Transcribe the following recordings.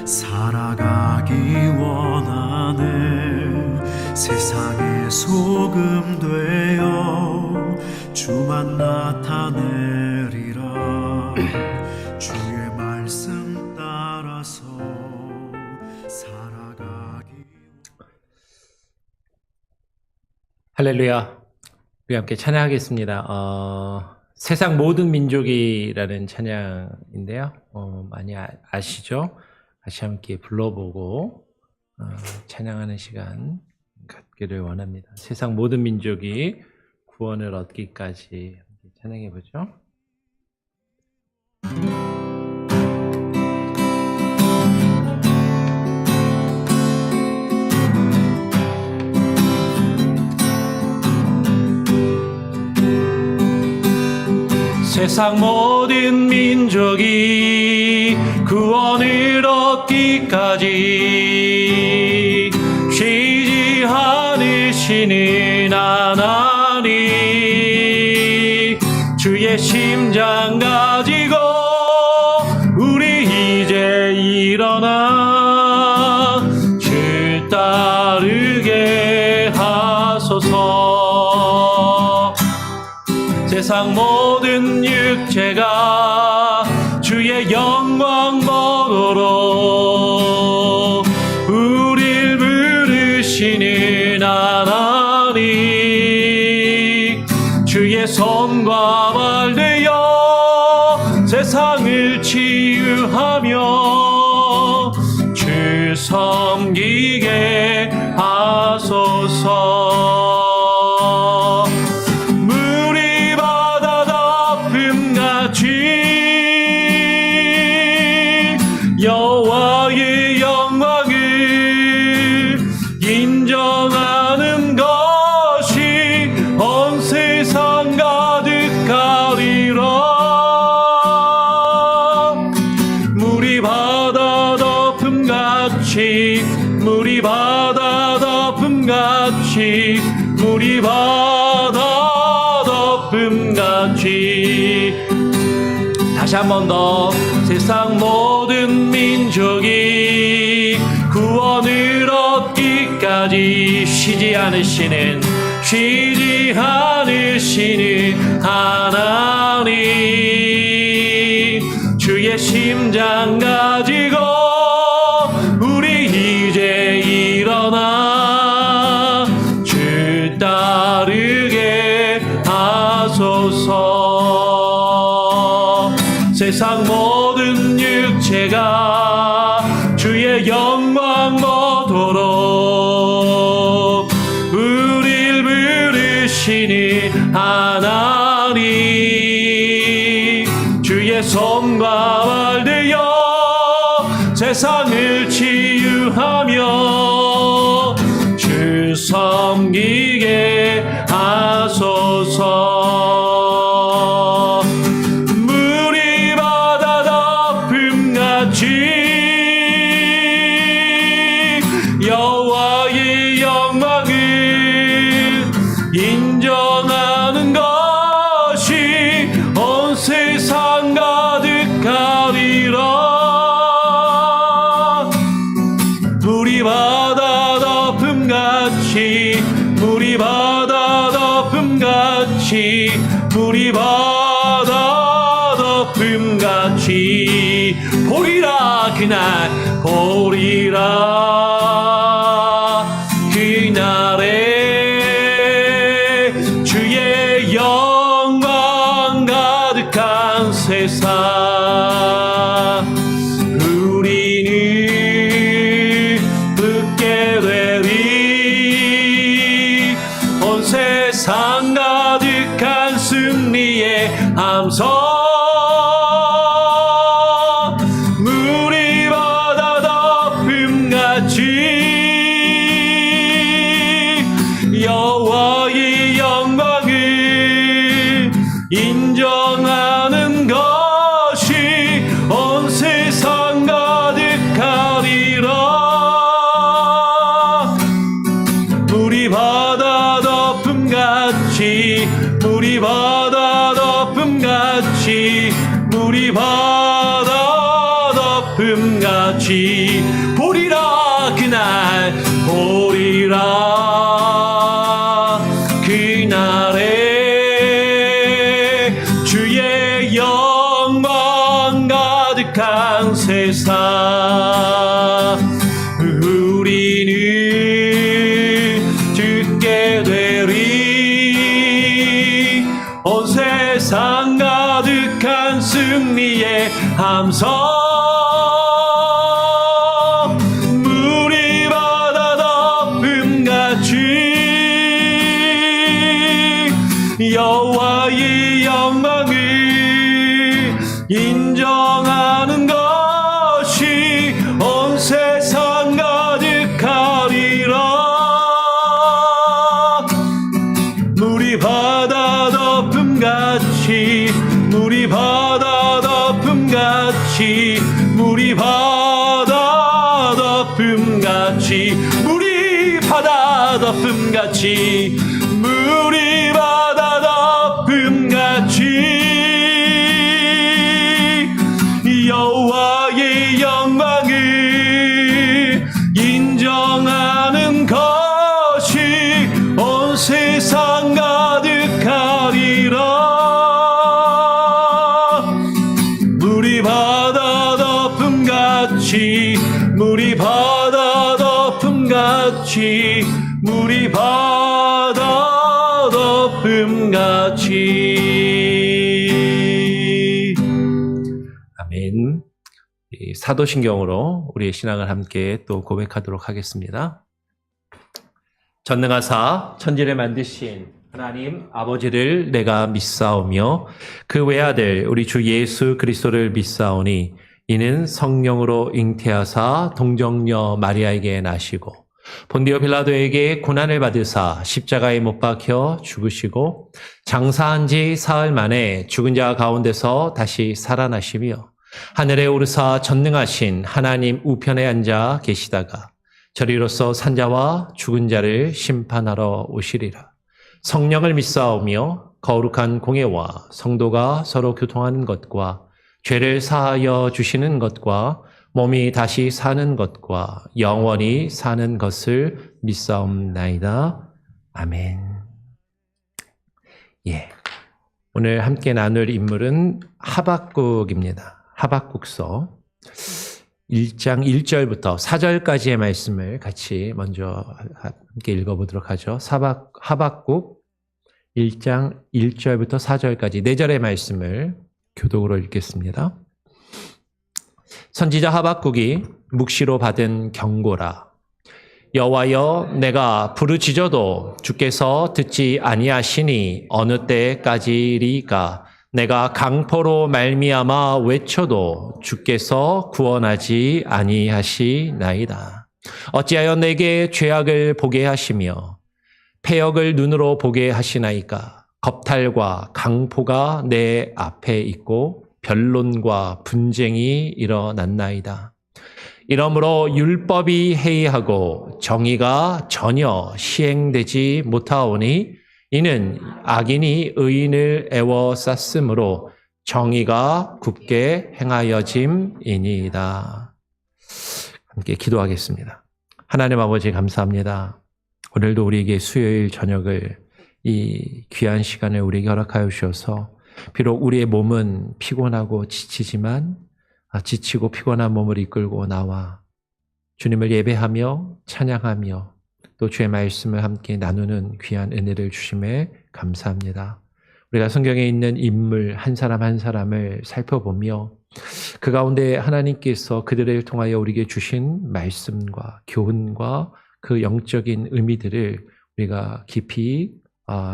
살아가기 원하네. 세상의 소금 되어 주만 나타내리라. 주의 말씀 따라서 살아가기. 할렐루야. 우리 함께 찬양하겠습니다. 세상 모든 민족이라는 찬양인데요. 많이 아시죠? 다시 함께 불러보고 찬양하는 시간 갖기를 원합니다. 세상 모든 민족이 구원을 얻기까지 찬양해 보죠. 세상 모든 민족이 구원을 얻기까지 쉬지 않으시는 하나님, 주의 심장 가지고 우리 이제 일어나 주 따르게 하소서. 세상 모든 육체가 주의 영광 보도록 우릴 부르시는 하나님, 주의 손과 발 되어 세상을 치유하며 주 섬기게 하소서. 여호와의 영광을 인정하는 것이 온 세상 가득하리라. 물이 바다 덮음같이, 물이 바다 덮음같이, 물이 바다 덮음같이. 다시 한 번 더. 세상 모든 민족이 구원을 얻기까지 쉬지 않으시는 하나님, 주의 심장 가지고 우리 이제 일어나 주 따르게 하소서. 세상 모든 육체가 주의 영광 보도록 우릴 부르시는 하나님, 주의 손과 발 되어 세상을 치유하며 주 섬기게 하소서. 여호와의 영광을 인정하는 것이 온 세상 가득하리라. 물이 바다 덮음같이, 물이 바다 덮음같이, 물이 바다 덮음같이 보리라. 그날 보리라. 그날에 주의 영광 가득한 세상, 우리는 듣게 되리. 온 세상 가득한 승리의 함성. 물이 바다 덮음같이, 같이 보리라 그날 보리라 그날에 주의 영광 가득한 세상 우리는 듣게 되리 온 세상 가득한 승리의 함성 물이 바다 덮음같이 여호와의 영광을 인정하는 것이 온 세상 가득하리라 물이 바다 덮음같이 물이 바다 덮음같이 물이 바다 덮음같이 물이 바다 덮음같이 물이 바다 덮음같이 여호와의 영광을 인정하는 것이 온 세상 가득하리라 물이 바다 덮음같이 물이 바다 덮음같이 물이 바다 덮음같이 아멘. 이 사도신경으로 우리의 신앙을 함께 또 고백하도록 하겠습니다. 전능하사 천지를 만드신 하나님 아버지를 내가 믿사오며 그 외아들 우리 주 예수 그리스도를 믿사오니 이는 성령으로 잉태하사 동정녀 마리아에게 나시고 본디오 빌라도에게 고난을 받으사 십자가에 못 박혀 죽으시고 장사한 지 사흘 만에 죽은 자 가운데서 다시 살아나시며 하늘에 오르사 전능하신 하나님 우편에 앉아 계시다가 저리로서 산자와 죽은 자를 심판하러 오시리라. 성령을 믿사오며 거룩한 공예와 성도가 서로 교통하는 것과 죄를 사하여 주시는 것과 몸이 다시 사는 것과 영원히 사는 것을 믿사옵나이다. 아멘. 예. 오늘 함께 나눌 인물은 하박국입니다. 하박국서 1장 1절부터 4절까지의 말씀을 같이 먼저 함께 읽어보도록 하죠. 하박국 1장 1절부터 4절까지 4절의 말씀을 교독으로 읽겠습니다. 선지자 하박국이 묵시로 받은 경고라. 여호와여, 내가 부르짖어도 주께서 듣지 아니하시니 어느 때까지리까? 내가 강포로 말미암아 외쳐도 주께서 구원하지 아니하시나이다. 어찌하여 내게 죄악을 보게 하시며 패역을 눈으로 보게 하시나이까? 겁탈과 강포가 내 앞에 있고 변론과 분쟁이 일어났나이다. 이러므로 율법이 해이하고 정의가 전혀 시행되지 못하오니 이는 악인이 의인을 애워쌌으므로 정의가 굳게 행하여짐이니이다. 함께 기도하겠습니다. 하나님 아버지 감사합니다. 오늘도 우리에게 수요일 저녁을 이 귀한 시간을 우리에게 허락하여 주셔서 비록 우리의 몸은 피곤하고 지치지만 지치고 피곤한 몸을 이끌고 나와 주님을 예배하며 찬양하며 또 주의 말씀을 함께 나누는 귀한 은혜를 주심에 감사합니다. 우리가 성경에 있는 인물 한 사람 한 사람을 살펴보며 그 가운데 하나님께서 그들을 통하여 우리에게 주신 말씀과 교훈과 그 영적인 의미들을 우리가 깊이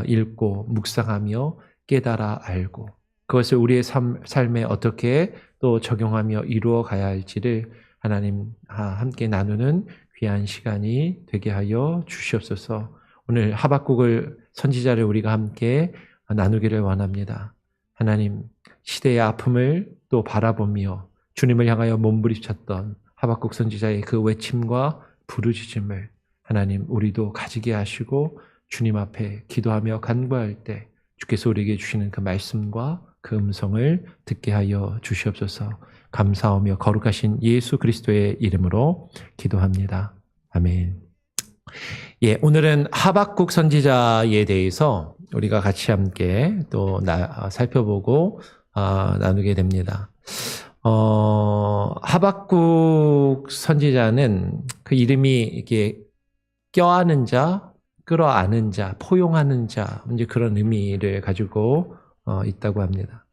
읽고 묵상하며 깨달아 알고 그것을 우리의 삶에 어떻게 또 적용하며 이루어 가야 할지를 하나님 함께 나누는 귀한 시간이 되게 하여 주시옵소서. 오늘 하박국을 선지자를 우리가 함께 나누기를 원합니다. 하나님 시대의 아픔을 또 바라보며 주님을 향하여 몸부림쳤던 하박국 선지자의 그 외침과 부르짖음을 하나님 우리도 가지게 하시고 주님 앞에 기도하며 간구할 때 주께서 우리에게 주시는 그 말씀과 그 음성을 듣게 하여 주시옵소서. 감사하며 거룩하신 예수 그리스도의 이름으로 기도합니다. 아멘. 예, 오늘은 하박국 선지자에 대해서 우리가 같이 함께 또 살펴보고 나누게 됩니다. 하박국 선지자는 그 이름이 이렇게 껴안은 자, 끌어안은 자, 포용하는 자, 이제 그런 의미를 가지고 있다고 합니다.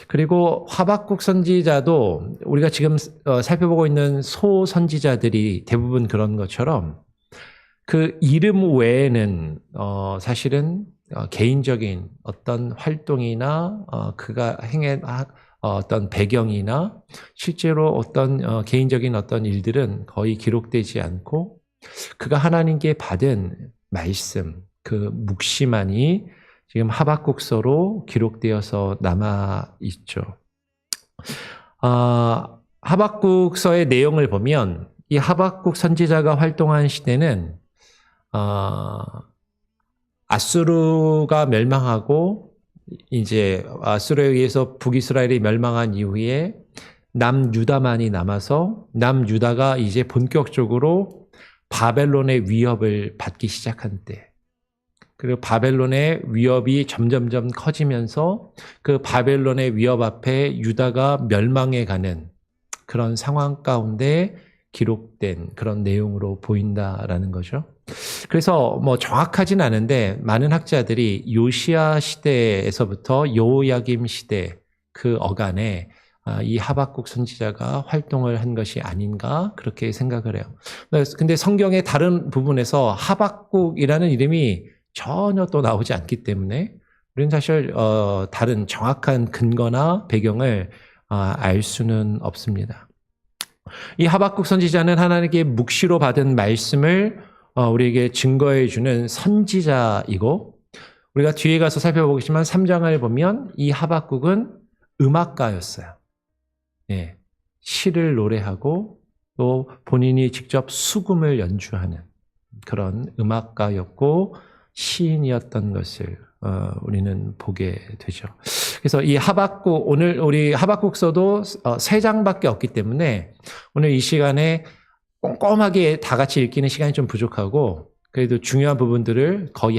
그리고 하박국 선지자도 우리가 지금 살펴보고 있는 소 선지자들이 대부분 그런 것처럼 그 이름 외에는 사실은 개인적인 어떤 활동이나 그가 행한 어떤 배경이나 실제로 어떤 개인적인 어떤 일들은 거의 기록되지 않고 그가 하나님께 받은 말씀, 그 묵시만이 지금 하박국서로 기록되어서 남아 있죠. 하박국서의 내용을 보면 이 하박국 선지자가 활동한 시대는 아수르가 멸망하고 이제 아수르에 의해서 북이스라엘이 멸망한 이후에 남유다만이 남아서 남유다가 이제 본격적으로 바벨론의 위협을 받기 시작한 때, 그리고 바벨론의 위협이 점점점 커지면서 그 바벨론의 위협 앞에 유다가 멸망해 가는 그런 상황 가운데 기록된 그런 내용으로 보인다라는 거죠. 그래서 뭐 정확하진 않은데 많은 학자들이 요시야 시대에서부터 여호야김 시대 그 어간에 이 하박국 선지자가 활동을 한 것이 아닌가 그렇게 생각을 해요. 근데 성경의 다른 부분에서 하박국이라는 이름이 전혀 또 나오지 않기 때문에 우리는 사실 다른 정확한 근거나 배경을 알 수는 없습니다. 이 하박국 선지자는 하나님께 묵시로 받은 말씀을 우리에게 증거해 주는 선지자이고, 우리가 뒤에 가서 살펴보겠지만 3장을 보면 이 하박국은 음악가였어요. 예, 시를 노래하고 또 본인이 직접 수금을 연주하는 그런 음악가였고 시인이었던 것을 우리는 보게 되죠. 그래서 이 하박국, 오늘 우리 하박국서도 3장밖에 없기 때문에 오늘 이 시간에 꼼꼼하게 다 같이 읽기는 시간이 좀 부족하고, 그래도 중요한 부분들을 거의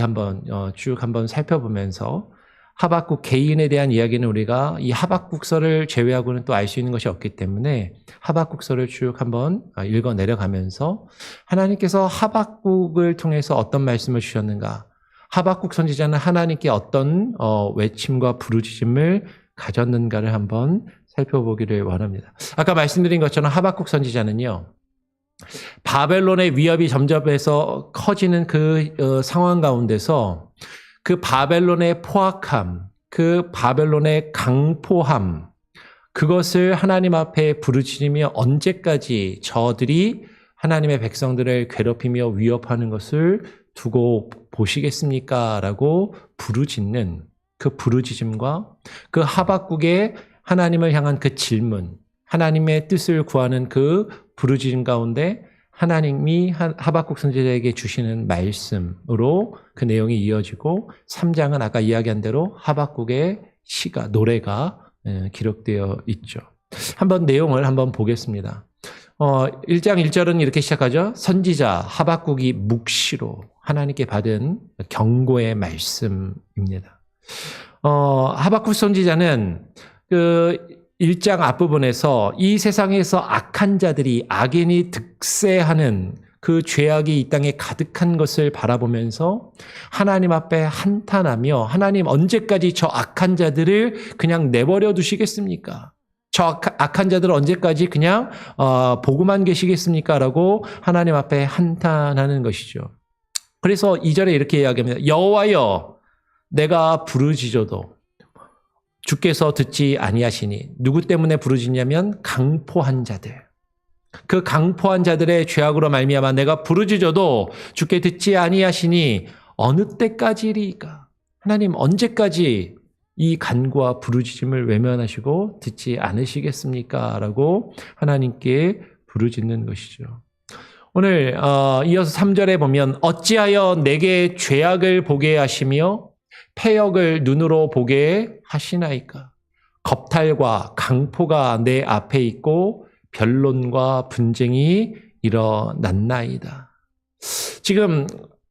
쭉 한번 살펴보면서 하박국 개인에 대한 이야기는 우리가 이 하박국서를 제외하고는 또 알 수 있는 것이 없기 때문에 하박국서를 쭉 한번 읽어 내려가면서 하나님께서 하박국을 통해서 어떤 말씀을 주셨는가, 하박국 선지자는 하나님께 어떤 외침과 부르짖음을 가졌는가를 한번 살펴보기를 원합니다. 아까 말씀드린 것처럼 하박국 선지자는요, 바벨론의 위협이 점점해서 커지는 그 상황 가운데서 그 바벨론의 포악함, 그 바벨론의 강포함, 그것을 하나님 앞에 부르짖으며 언제까지 저들이 하나님의 백성들을 괴롭히며 위협하는 것을 두고 보시겠습니까? 라고 부르짖는 그 부르짖음과 그 하박국의 하나님을 향한 그 질문, 하나님의 뜻을 구하는 그 부르짖음 가운데 하나님이 하박국 선지자에게 주시는 말씀으로 그 내용이 이어지고, 3장은 아까 이야기한 대로 하박국의 시가, 노래가 기록되어 있죠. 한번 내용을 한번 보겠습니다. 1장 1절은 이렇게 시작하죠. 선지자 하박국이 묵시로 하나님께 받은 경고의 말씀입니다. 하박국 선지자는 그 1장 앞부분에서 이 세상에서 악한 자들이, 악인이 득세하는 그 죄악이 이 땅에 가득한 것을 바라보면서 하나님 앞에 한탄하며, 하나님 언제까지 저 악한 자들을 그냥 내버려 두시겠습니까? 저 악한 자들을 언제까지 그냥 보고만 계시겠습니까? 라고 하나님 앞에 한탄하는 것이죠. 그래서 2절에 이렇게 이야기합니다. 여호와여, 내가 부르짖어도 주께서 듣지 아니하시니. 누구 때문에 부르짖냐면 강포한 자들. 그 강포한 자들의 죄악으로 말미암아 내가 부르짖어도 주께 듣지 아니하시니 어느 때까지리까? 하나님 언제까지 이 간구와 부르짖음을 외면하시고 듣지 않으시겠습니까? 라고 하나님께 부르짖는 것이죠. 오늘 이어서 3절에 보면 어찌하여 내게 죄악을 보게 하시며 패역을 눈으로 보게 하시나이까? 겁탈과 강포가 내 앞에 있고 변론과 분쟁이 일어났나이다. 지금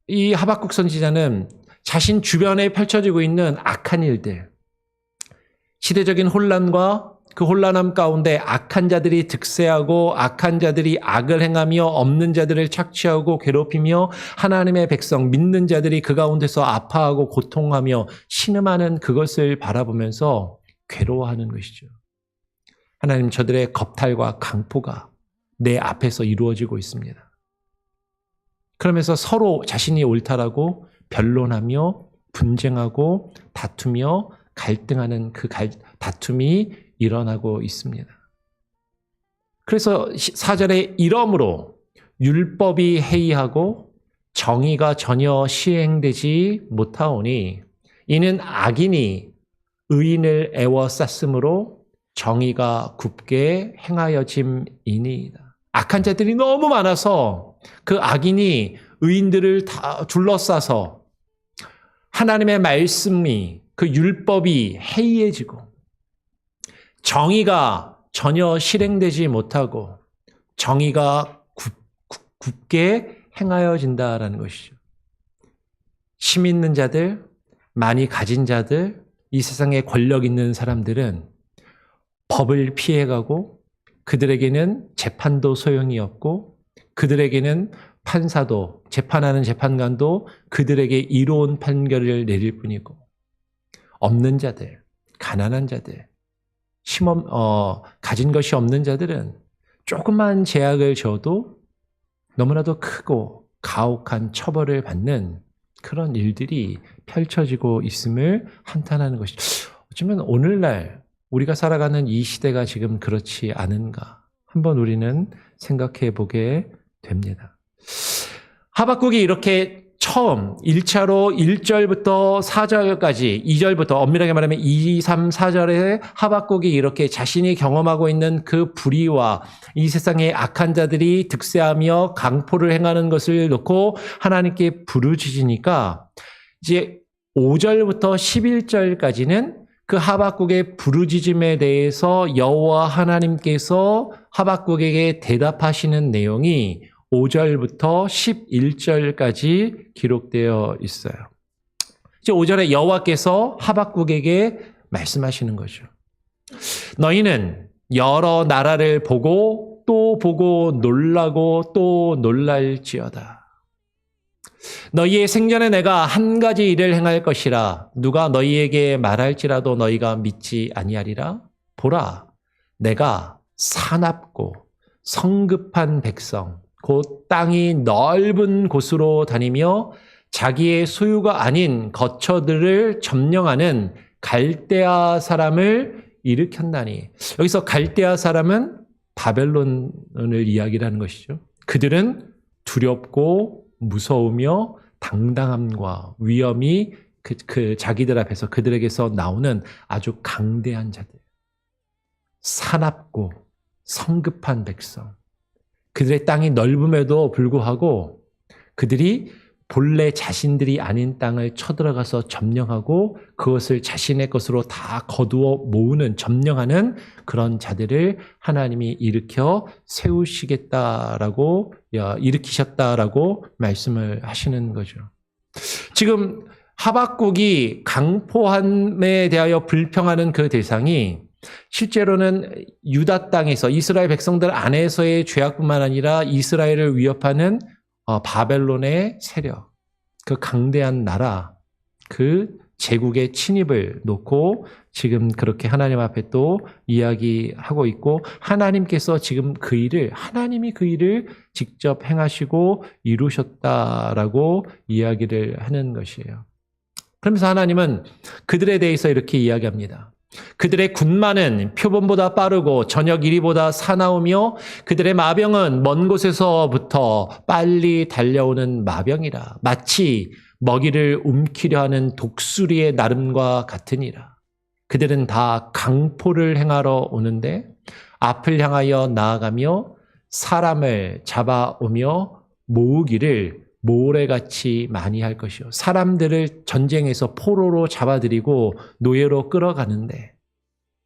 이 하박국 선지자는 자신 주변에 펼쳐지고 있는 악한 일들, 시대적인 혼란과 그 혼란함 가운데 악한 자들이 득세하고 악한 자들이 악을 행하며 없는 자들을 착취하고 괴롭히며 하나님의 백성 믿는 자들이 그 가운데서 아파하고 고통하며 신음하는 그것을 바라보면서 괴로워하는 것이죠. 하나님, 저들의 겁탈과 강포가 내 앞에서 이루어지고 있습니다. 그러면서 서로 자신이 옳다라고 변론하며 분쟁하고 다투며 갈등하는 그 다툼이 일어나고 있습니다. 그래서 4절에 이러므로 율법이 해이하고 정의가 전혀 시행되지 못하오니 이는 악인이 의인을 애워쌌으므로 정의가 굽게 행하여짐이니이다. 악한 자들이 너무 많아서 그 악인이 의인들을 다 둘러싸서 하나님의 말씀이 그 율법이 해이해지고 정의가 전혀 실행되지 못하고 정의가 굽게 행하여진다라는 것이죠. 힘 있는 자들, 많이 가진 자들, 이 세상에 권력 있는 사람들은 법을 피해가고 그들에게는 재판도 소용이 없고 그들에게는 판사도, 재판하는 재판관도 그들에게 이로운 판결을 내릴 뿐이고 없는 자들, 가난한 자들, 가진 것이 없는 자들은 조금만 제약을 줘도 너무나도 크고 가혹한 처벌을 받는 그런 일들이 펼쳐지고 있음을 한탄하는 것이죠. 어쩌면 오늘날 우리가 살아가는 이 시대가 지금 그렇지 않은가 한번 우리는 생각해 보게 됩니다. 하박국이 이렇게 처음 1차로 1절부터 4절까지 2절부터 엄밀하게 말하면 2, 3, 4절에 하박국이 이렇게 자신이 경험하고 있는 그 불의와 이 세상의 악한 자들이 득세하며 강포를 행하는 것을 놓고 하나님께 부르짖으니까 이제 5절부터 11절까지는 그 하박국의 부르짖음에 대해서 여호와 하나님께서 하박국에게 대답하시는 내용이 5절부터 11절까지 기록되어 있어요. 이제 5절에 여호와께서 하박국에게 말씀하시는 거죠. 너희는 여러 나라를 보고 또 보고 놀라고 또 놀랄지어다. 너희의 생전에 내가 한 가지 일을 행할 것이라 누가 너희에게 말할지라도 너희가 믿지 아니하리라. 보라, 내가 사납고 성급한 백성 곧 땅이 넓은 곳으로 다니며 자기의 소유가 아닌 거처들을 점령하는 갈대아 사람을 일으켰나니. 여기서 갈대아 사람은 바벨론을 이야기하는 것이죠. 그들은 두렵고 무서우며 당당함과 위엄이 그 자기들 앞에서 그들에게서 나오는 아주 강대한 자들. 사납고 성급한 백성. 그들의 땅이 넓음에도 불구하고 그들이 본래 자신들이 아닌 땅을 쳐들어가서 점령하고 그것을 자신의 것으로 다 거두어 모으는 점령하는 그런 자들을 하나님이 일으켜 세우시겠다라고 일으키셨다라고 말씀을 하시는 거죠. 지금 하박국이 강포함에 대하여 불평하는 그 대상이 실제로는 유다 땅에서 이스라엘 백성들 안에서의 죄악뿐만 아니라 이스라엘을 위협하는 바벨론의 세력, 그 강대한 나라, 그 제국의 침입을 놓고 지금 그렇게 하나님 앞에 또 이야기하고 있고 하나님께서 지금 하나님이 그 일을 직접 행하시고 이루셨다라고 이야기를 하는 것이에요. 그러면서 하나님은 그들에 대해서 이렇게 이야기합니다. 그들의 군마는 표범보다 빠르고 저녁 이리보다 사나우며 그들의 마병은 먼 곳에서부터 빨리 달려오는 마병이라. 마치 먹이를 움키려 하는 독수리의 나름과 같으니라. 그들은 다 강포를 행하러 오는데 앞을 향하여 나아가며 사람을 잡아오며 모으기를 모래같이 많이 할 것이요. 사람들을 전쟁에서 포로로 잡아들이고 노예로 끌어가는데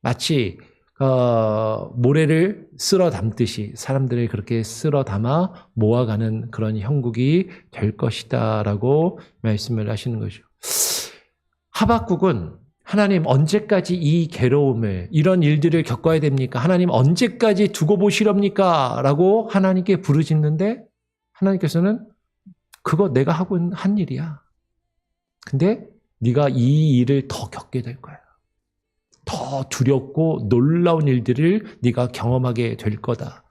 마치 모래를 쓸어 담듯이 사람들을 그렇게 쓸어 담아 모아가는 그런 형국이 될 것이다라고 말씀을 하시는 거죠. 하박국은 하나님 언제까지 이 괴로움을 이런 일들을 겪어야 됩니까? 하나님 언제까지 두고 보시렵니까? 라고 하나님께 부르짖는데 하나님께서는 그거 내가 하고 한 일이야. 근데 네가 이 일을 더 겪게 될 거야. 더 두렵고 놀라운 일들을 네가 경험하게 될 거다.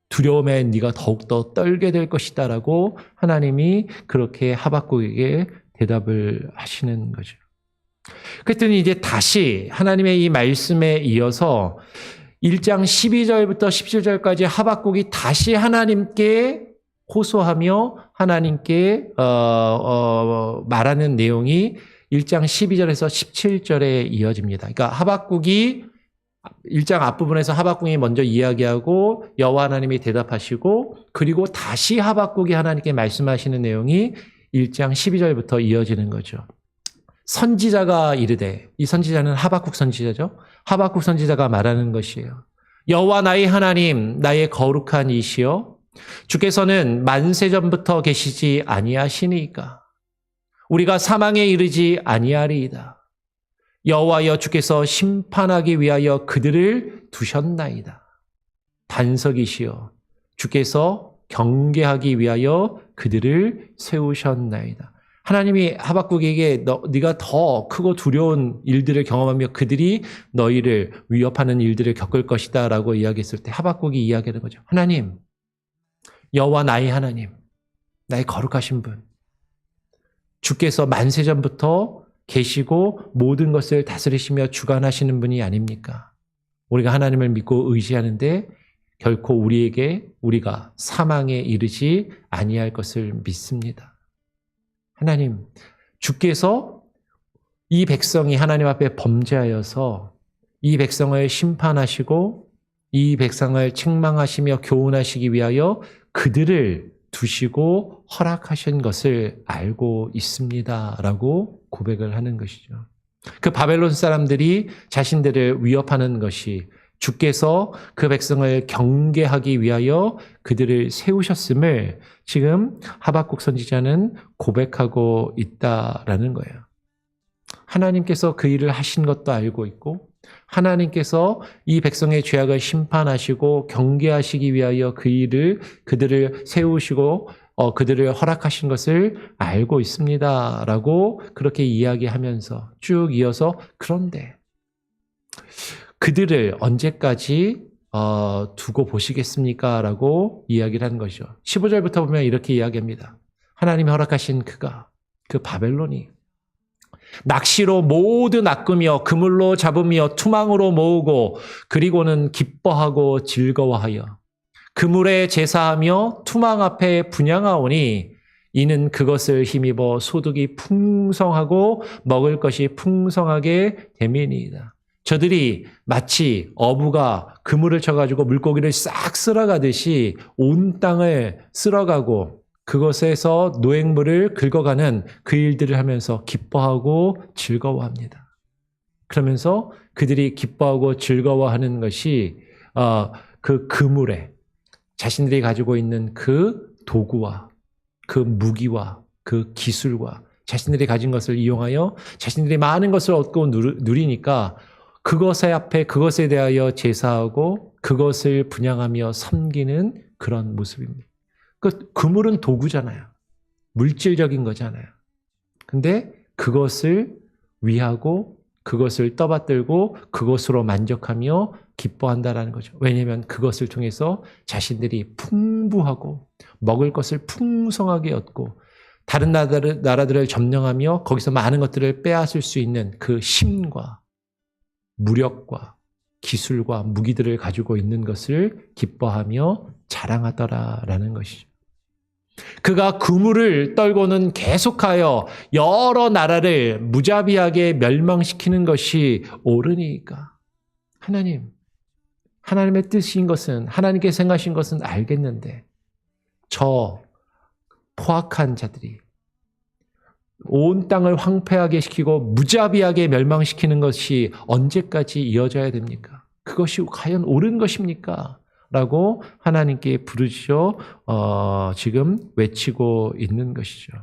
두려움에 네가 더욱더 떨게 될 것이다 라고 하나님이 그렇게 하박국에게 대답을 하시는 거죠. 그랬더니 이제 다시 하나님의 이 말씀에 이어서 1장 12절부터 17절까지 하박국이 다시 하나님께 호소하며 하나님께 말하는 내용이 1장 12절에서 17절에 이어집니다. 그러니까 하박국이 1장 앞부분에서 하박국이 먼저 이야기하고 여호와 하나님이 대답하시고 그리고 다시 하박국이 하나님께 말씀하시는 내용이 1장 12절부터 이어지는 거죠. 선지자가 이르되, 이 선지자는 하박국 선지자죠. 하박국 선지자가 말하는 것이에요. 여호와 나의 하나님, 나의 거룩한 이시여, 주께서는 만세전부터 계시지 아니하시니까 우리가 사망에 이르지 아니하리이다. 여호와여, 주께서 심판하기 위하여 그들을 두셨나이다. 반석이시여, 주께서 경계하기 위하여 그들을 세우셨나이다. 하나님이 하박국에게 네가 더 크고 두려운 일들을 경험하며 그들이 너희를 위협하는 일들을 겪을 것이다 라고 이야기했을 때 하박국이 이야기하는 거죠. 하나님, 여호와 나의 하나님, 나의 거룩하신 분, 주께서 만세전부터 계시고 모든 것을 다스리시며 주관하시는 분이 아닙니까? 우리가 하나님을 믿고 의지하는데 결코 우리가 사망에 이르지 아니할 것을 믿습니다. 하나님, 주께서 이 백성이 하나님 앞에 범죄하여서 이 백성을 심판하시고 이 백성을 책망하시며 교훈하시기 위하여 그들을 두시고 허락하신 것을 알고 있습니다. 라고 고백을 하는 것이죠. 그 바벨론 사람들이 자신들을 위협하는 것이 주께서 그 백성을 경계하기 위하여 그들을 세우셨음을 지금 하박국 선지자는 고백하고 있다라는 거예요. 하나님께서 그 일을 하신 것도 알고 있고 하나님께서 이 백성의 죄악을 심판하시고 경계하시기 위하여 그들을 세우시고 그들을 허락하신 것을 알고 있습니다. 라고 그렇게 이야기하면서 쭉 이어서 그런데 그들을 언제까지 두고 보시겠습니까? 라고 이야기를 하는 것이죠. 15절부터 보면 이렇게 이야기합니다. 하나님이 허락하신 그 바벨론이 낚시로 모두 낚으며 그물로 잡으며 투망으로 모으고 그리고는 기뻐하고 즐거워하여 그물에 제사하며 투망 앞에 분향하오니 이는 그것을 힘입어 소득이 풍성하고 먹을 것이 풍성하게 됨이니이다. 저들이 마치 어부가 그물을 쳐가지고 물고기를 싹 쓸어가듯이 온 땅을 쓸어가고 그것에서 노획물을 긁어가는 그 일들을 하면서 기뻐하고 즐거워합니다. 그러면서 그들이 기뻐하고 즐거워하는 것이 그 그물에 자신들이 가지고 있는 그 도구와 그 무기와 그 기술과 자신들이 가진 것을 이용하여 자신들이 많은 것을 얻고 누리니까 그것에 앞에 그것에 대하여 제사하고 그것을 분향하며 섬기는 그런 모습입니다. 그 그물은 도구잖아요. 물질적인 거잖아요. 근데 그것을 위하고 그것을 떠받들고 그것으로 만족하며 기뻐한다라는 거죠. 왜냐하면 그것을 통해서 자신들이 풍부하고 먹을 것을 풍성하게 얻고 다른 나라들을 점령하며 거기서 많은 것들을 빼앗을 수 있는 그 힘과 무력과 기술과 무기들을 가지고 있는 것을 기뻐하며 자랑하더라라는 것이죠. 그가 그물을 떨고는 계속하여 여러 나라를 무자비하게 멸망시키는 것이 옳으니까. 하나님의 뜻인 것은 하나님께 생각하신 것은 알겠는데 저 포악한 자들이 온 땅을 황폐하게 시키고 무자비하게 멸망시키는 것이 언제까지 이어져야 됩니까? 그것이 과연 옳은 것입니까? 라고 하나님께 부르짖어 지금 외치고 있는 것이죠.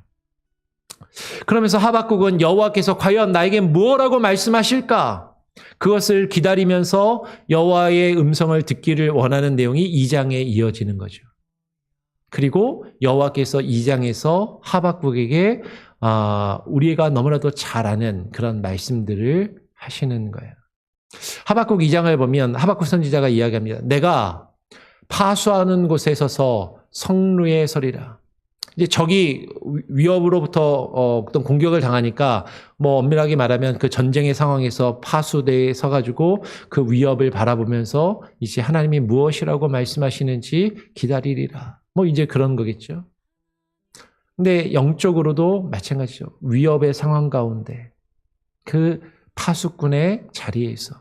그러면서 하박국은 여호와께서 과연 나에게 무엇라고 말씀하실까? 그것을 기다리면서 여호와의 음성을 듣기를 원하는 내용이 2장에 이어지는 거죠. 그리고 여호와께서 2장에서 하박국에게 우리가 너무나도 잘 아는 그런 말씀들을 하시는 거예요. 하박국 2장을 보면 하박국 선지자가 이야기합니다. 내가 파수하는 곳에 서서 성루에 서리라. 이제 적이 위협으로부터 어떤 공격을 당하니까 뭐 엄밀하게 말하면 그 전쟁의 상황에서 파수대에 서가지고 그 위협을 바라보면서 이제 하나님이 무엇이라고 말씀하시는지 기다리리라. 뭐 이제 그런 거겠죠. 근데 영적으로도 마찬가지죠. 위협의 상황 가운데 그 파수꾼의 자리에서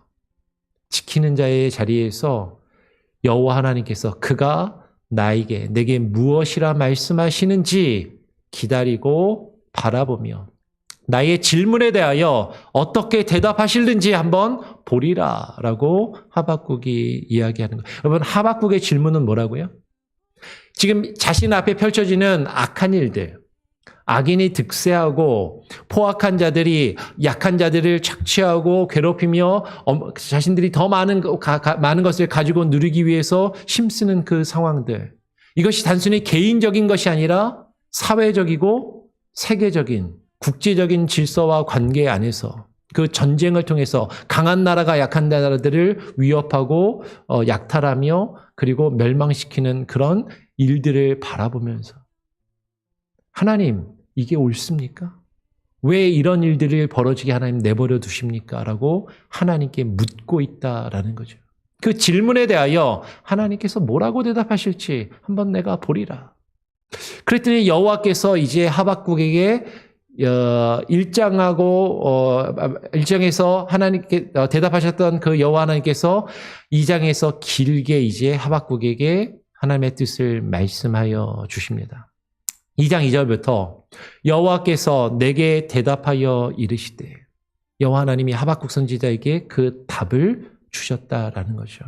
지키는 자의 자리에서 여호와 하나님께서 그가 내게 무엇이라 말씀하시는지 기다리고 바라보며 나의 질문에 대하여 어떻게 대답하실는지 한번 보리라 라고 하박국이 이야기하는 거예요. 여러분, 하박국의 질문은 뭐라고요? 지금 자신 앞에 펼쳐지는 악한 일들, 악인이 득세하고 포악한 자들이 약한 자들을 착취하고 괴롭히며 자신들이 더 많은 것을 가지고 누리기 위해서 힘쓰는 그 상황들. 이것이 단순히 개인적인 것이 아니라 사회적이고 세계적인 국제적인 질서와 관계 안에서 그 전쟁을 통해서 강한 나라가 약한 나라들을 위협하고 약탈하며 그리고 멸망시키는 그런 일들을 바라보면서 하나님, 이게 옳습니까? 왜 이런 일들을 벌어지게 하나님 내버려 두십니까? 라고 하나님께 묻고 있다라는 거죠. 그 질문에 대하여 하나님께서 뭐라고 대답하실지 한번 내가 보리라. 그랬더니 여호와께서 이제 하박국에게 1장에서 하나님께 대답하셨던 그 여호와 하나님께서 2장에서 길게 이제 하박국에게 하나님의 뜻을 말씀하여 주십니다. 2장 2절부터 여호와께서 내게 대답하여 이르시되 여호와 하나님이 하박국 선지자에게 그 답을 주셨다라는 거죠.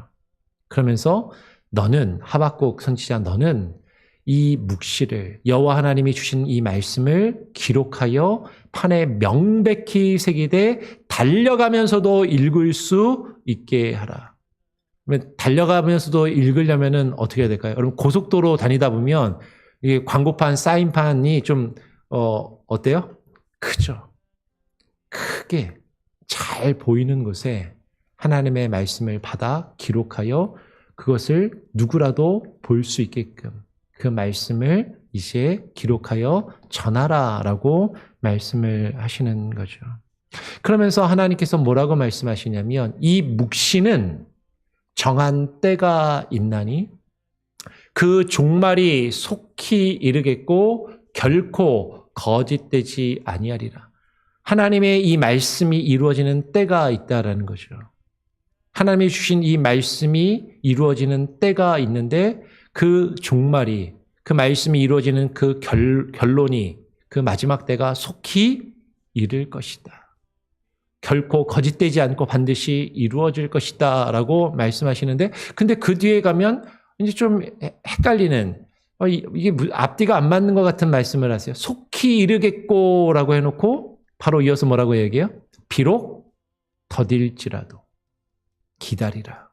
그러면서 너는 하박국 선지자 너는 이 묵시를 여호와 하나님이 주신 이 말씀을 기록하여 판에 명백히 새기되 달려가면서도 읽을 수 있게 하라. 달려가면서도 읽으려면은 어떻게 해야 될까요? 여러분 고속도로 다니다 보면 이게 광고판, 사인판이 좀 어때요? 크죠. 크게 잘 보이는 곳에 하나님의 말씀을 받아 기록하여 그것을 누구라도 볼 수 있게끔 그 말씀을 이제 기록하여 전하라라고 말씀을 하시는 거죠. 그러면서 하나님께서 뭐라고 말씀하시냐면 이 묵시는 정한 때가 있나니 그 종말이 속히 이르겠고 결코 거짓되지 아니하리라. 하나님의 이 말씀이 이루어지는 때가 있다라는 거죠. 하나님이 주신 이 말씀이 이루어지는 때가 있는데 그 종말이, 그 말씀이 이루어지는 그 결론이, 그 마지막 때가 속히 이를 것이다. 결코 거짓되지 않고 반드시 이루어질 것이다 라고 말씀하시는데, 근데 그 뒤에 가면 이제 좀 헷갈리는, 이게 앞뒤가 안 맞는 것 같은 말씀을 하세요. 속히 이르겠고 라고 해놓고 바로 이어서 뭐라고 얘기해요? 비록 더딜지라도 기다리라.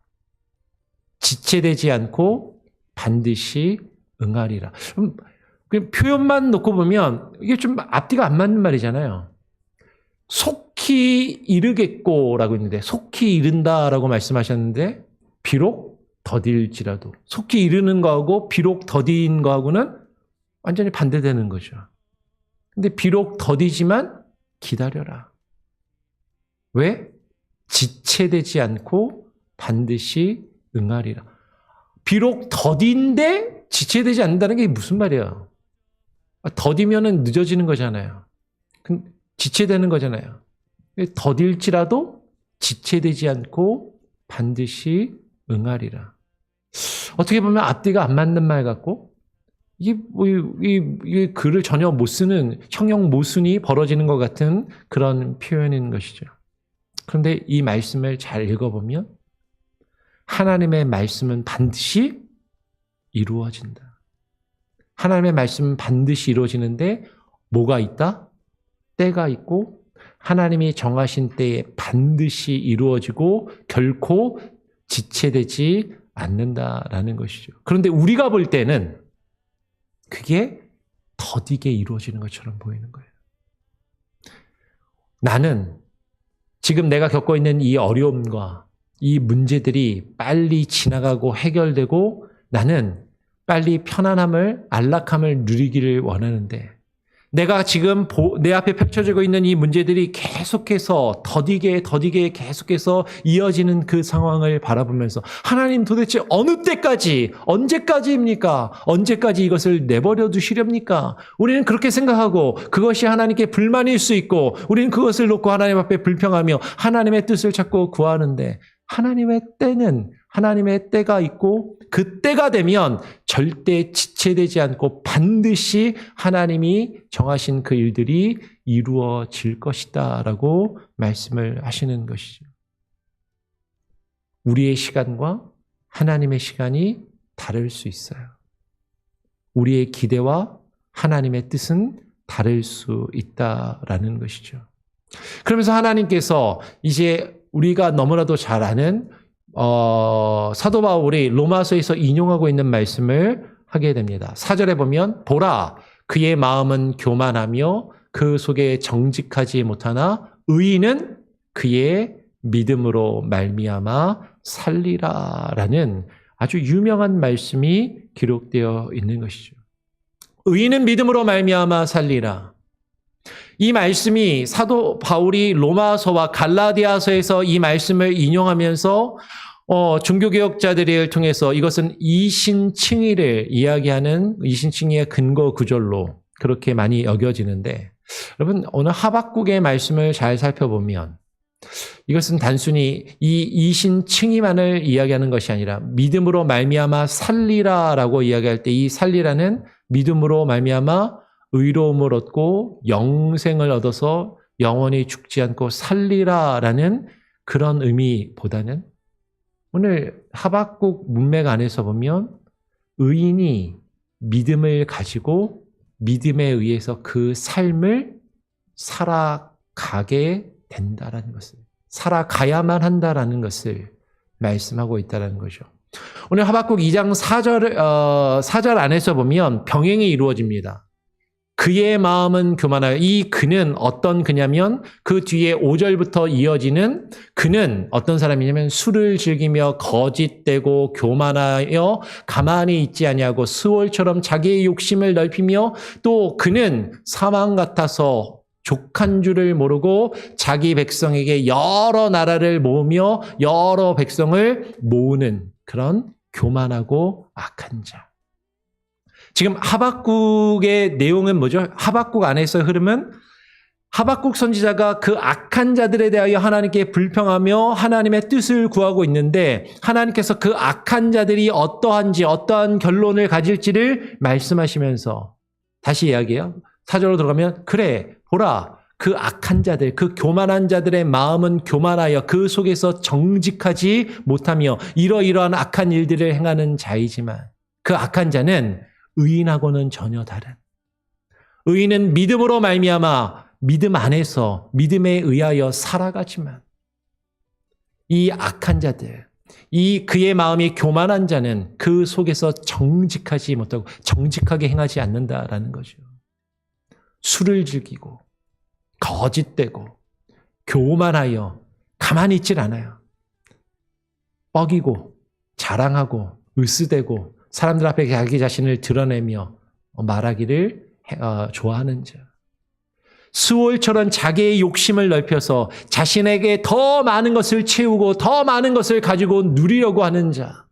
지체되지 않고 반드시 응하리라. 그 표현만 놓고 보면 이게 좀 앞뒤가 안 맞는 말이잖아요. 속히 이르겠고라고 했는데 속히 이른다라고 말씀하셨는데 비록 더딜지라도 속히 이르는 거하고 비록 더딘 거하고는 완전히 반대되는 거죠. 근데 비록 더디지만 기다려라. 왜? 지체되지 않고 반드시 응하리라. 비록 더딘데 지체되지 않는다는 게 무슨 말이에요? 더디면은 늦어지는 거잖아요. 지체되는 거잖아요. 더딜지라도 지체되지 않고 반드시 응하리라. 어떻게 보면 앞뒤가 안 맞는 말 같고 이게 글을 전혀 못 쓰는 형용 모순이 벌어지는 것 같은 그런 표현인 것이죠. 그런데 이 말씀을 잘 읽어보면 하나님의 말씀은 반드시 이루어진다. 하나님의 말씀은 반드시 이루어지는데 뭐가 있다? 때가 있고 하나님이 정하신 때에 반드시 이루어지고 결코 지체되지 않는다라는 것이죠. 그런데 우리가 볼 때는 그게 더디게 이루어지는 것처럼 보이는 거예요. 나는 지금 내가 겪고 있는 이 어려움과 이 문제들이 빨리 지나가고 해결되고 나는 빨리 편안함을, 안락함을 누리기를 원하는데 내가 지금 내 앞에 펼쳐지고 있는 이 문제들이 계속해서 더디게 계속해서 이어지는 그 상황을 바라보면서 하나님 도대체 어느 때까지, 언제까지입니까? 언제까지 이것을 내버려 두시렵니까? 우리는 그렇게 생각하고 그것이 하나님께 불만일 수 있고 우리는 그것을 놓고 하나님 앞에 불평하며 하나님의 뜻을 찾고 구하는데 하나님의 때는 하나님의 때가 있고 그 때가 되면 절대 지체되지 않고 반드시 하나님이 정하신 그 일들이 이루어질 것이다 라고 말씀을 하시는 것이죠. 우리의 시간과 하나님의 시간이 다를 수 있어요. 우리의 기대와 하나님의 뜻은 다를 수 있다라는 것이죠. 그러면서 하나님께서 이제 우리가 너무나도 잘 아는 사도 바울이 로마서에서 인용하고 있는 말씀을 하게 됩니다. 4절에 보면 보라 그의 마음은 교만하며 그 속에 정직하지 못하나 의인은 그의 믿음으로 말미암아 살리라라는 아주 유명한 말씀이 기록되어 있는 것이죠. 의인은 믿음으로 말미암아 살리라. 이 말씀이 사도 바울이 로마서와 갈라디아서에서 이 말씀을 인용하면서 종교개혁자들을 통해서 이것은 이신칭의를 이야기하는 이신칭의의 근거 구절로 그렇게 많이 여겨지는데 여러분 오늘 하박국의 말씀을 잘 살펴보면 이것은 단순히 이 이신칭의만을 이야기하는 것이 아니라 믿음으로 말미암아 살리라라고 이야기할 때 이 살리라는 믿음으로 말미암아 의로움을 얻고 영생을 얻어서 영원히 죽지 않고 살리라라는 그런 의미보다는 오늘 하박국 문맥 안에서 보면 의인이 믿음을 가지고 믿음에 의해서 그 삶을 살아가게 된다라는 것을, 살아가야만 한다라는 것을 말씀하고 있다는 거죠. 오늘 하박국 2장 4절 안에서 보면 병행이 이루어집니다. 그의 마음은 교만하여. 이 그는 어떤 그냐면 그 뒤에 5절부터 이어지는 그는 어떤 사람이냐면 술을 즐기며 거짓되고 교만하여 가만히 있지 아니하고 스월처럼 자기의 욕심을 넓히며 또 그는 사망 같아서 족한 줄을 모르고 자기 백성에게 여러 나라를 모으며 여러 백성을 모으는 그런 교만하고 악한 자. 지금 하박국의 내용은 뭐죠? 하박국 안에서 흐름은 하박국 선지자가 그 악한 자들에 대하여 하나님께 불평하며 하나님의 뜻을 구하고 있는데 하나님께서 그 악한 자들이 어떠한지 어떠한 결론을 가질지를 말씀하시면서 다시 이야기해요. 4절로 들어가면 그래 보라 그 악한 자들 그 교만한 자들의 마음은 교만하여 그 속에서 정직하지 못하며 이러이러한 악한 일들을 행하는 자이지만 그 악한 자는 의인하고는 전혀 다른 의인은 믿음으로 말미암아 믿음 안에서 믿음에 의하여 살아가지만 이 악한 자들 이 그의 마음이 교만한 자는 그 속에서 정직하지 못하고 정직하게 행하지 않는다라는 거죠. 술을 즐기고 거짓되고 교만하여 가만히 있질 않아요. 뻐기고 자랑하고 으스대고 사람들 앞에 자기 자신을 드러내며 말하기를 좋아하는 자. 수월처럼 자기의 욕심을 넓혀서 자신에게 더 많은 것을 채우고 더 많은 것을 가지고 누리려고 하는 자.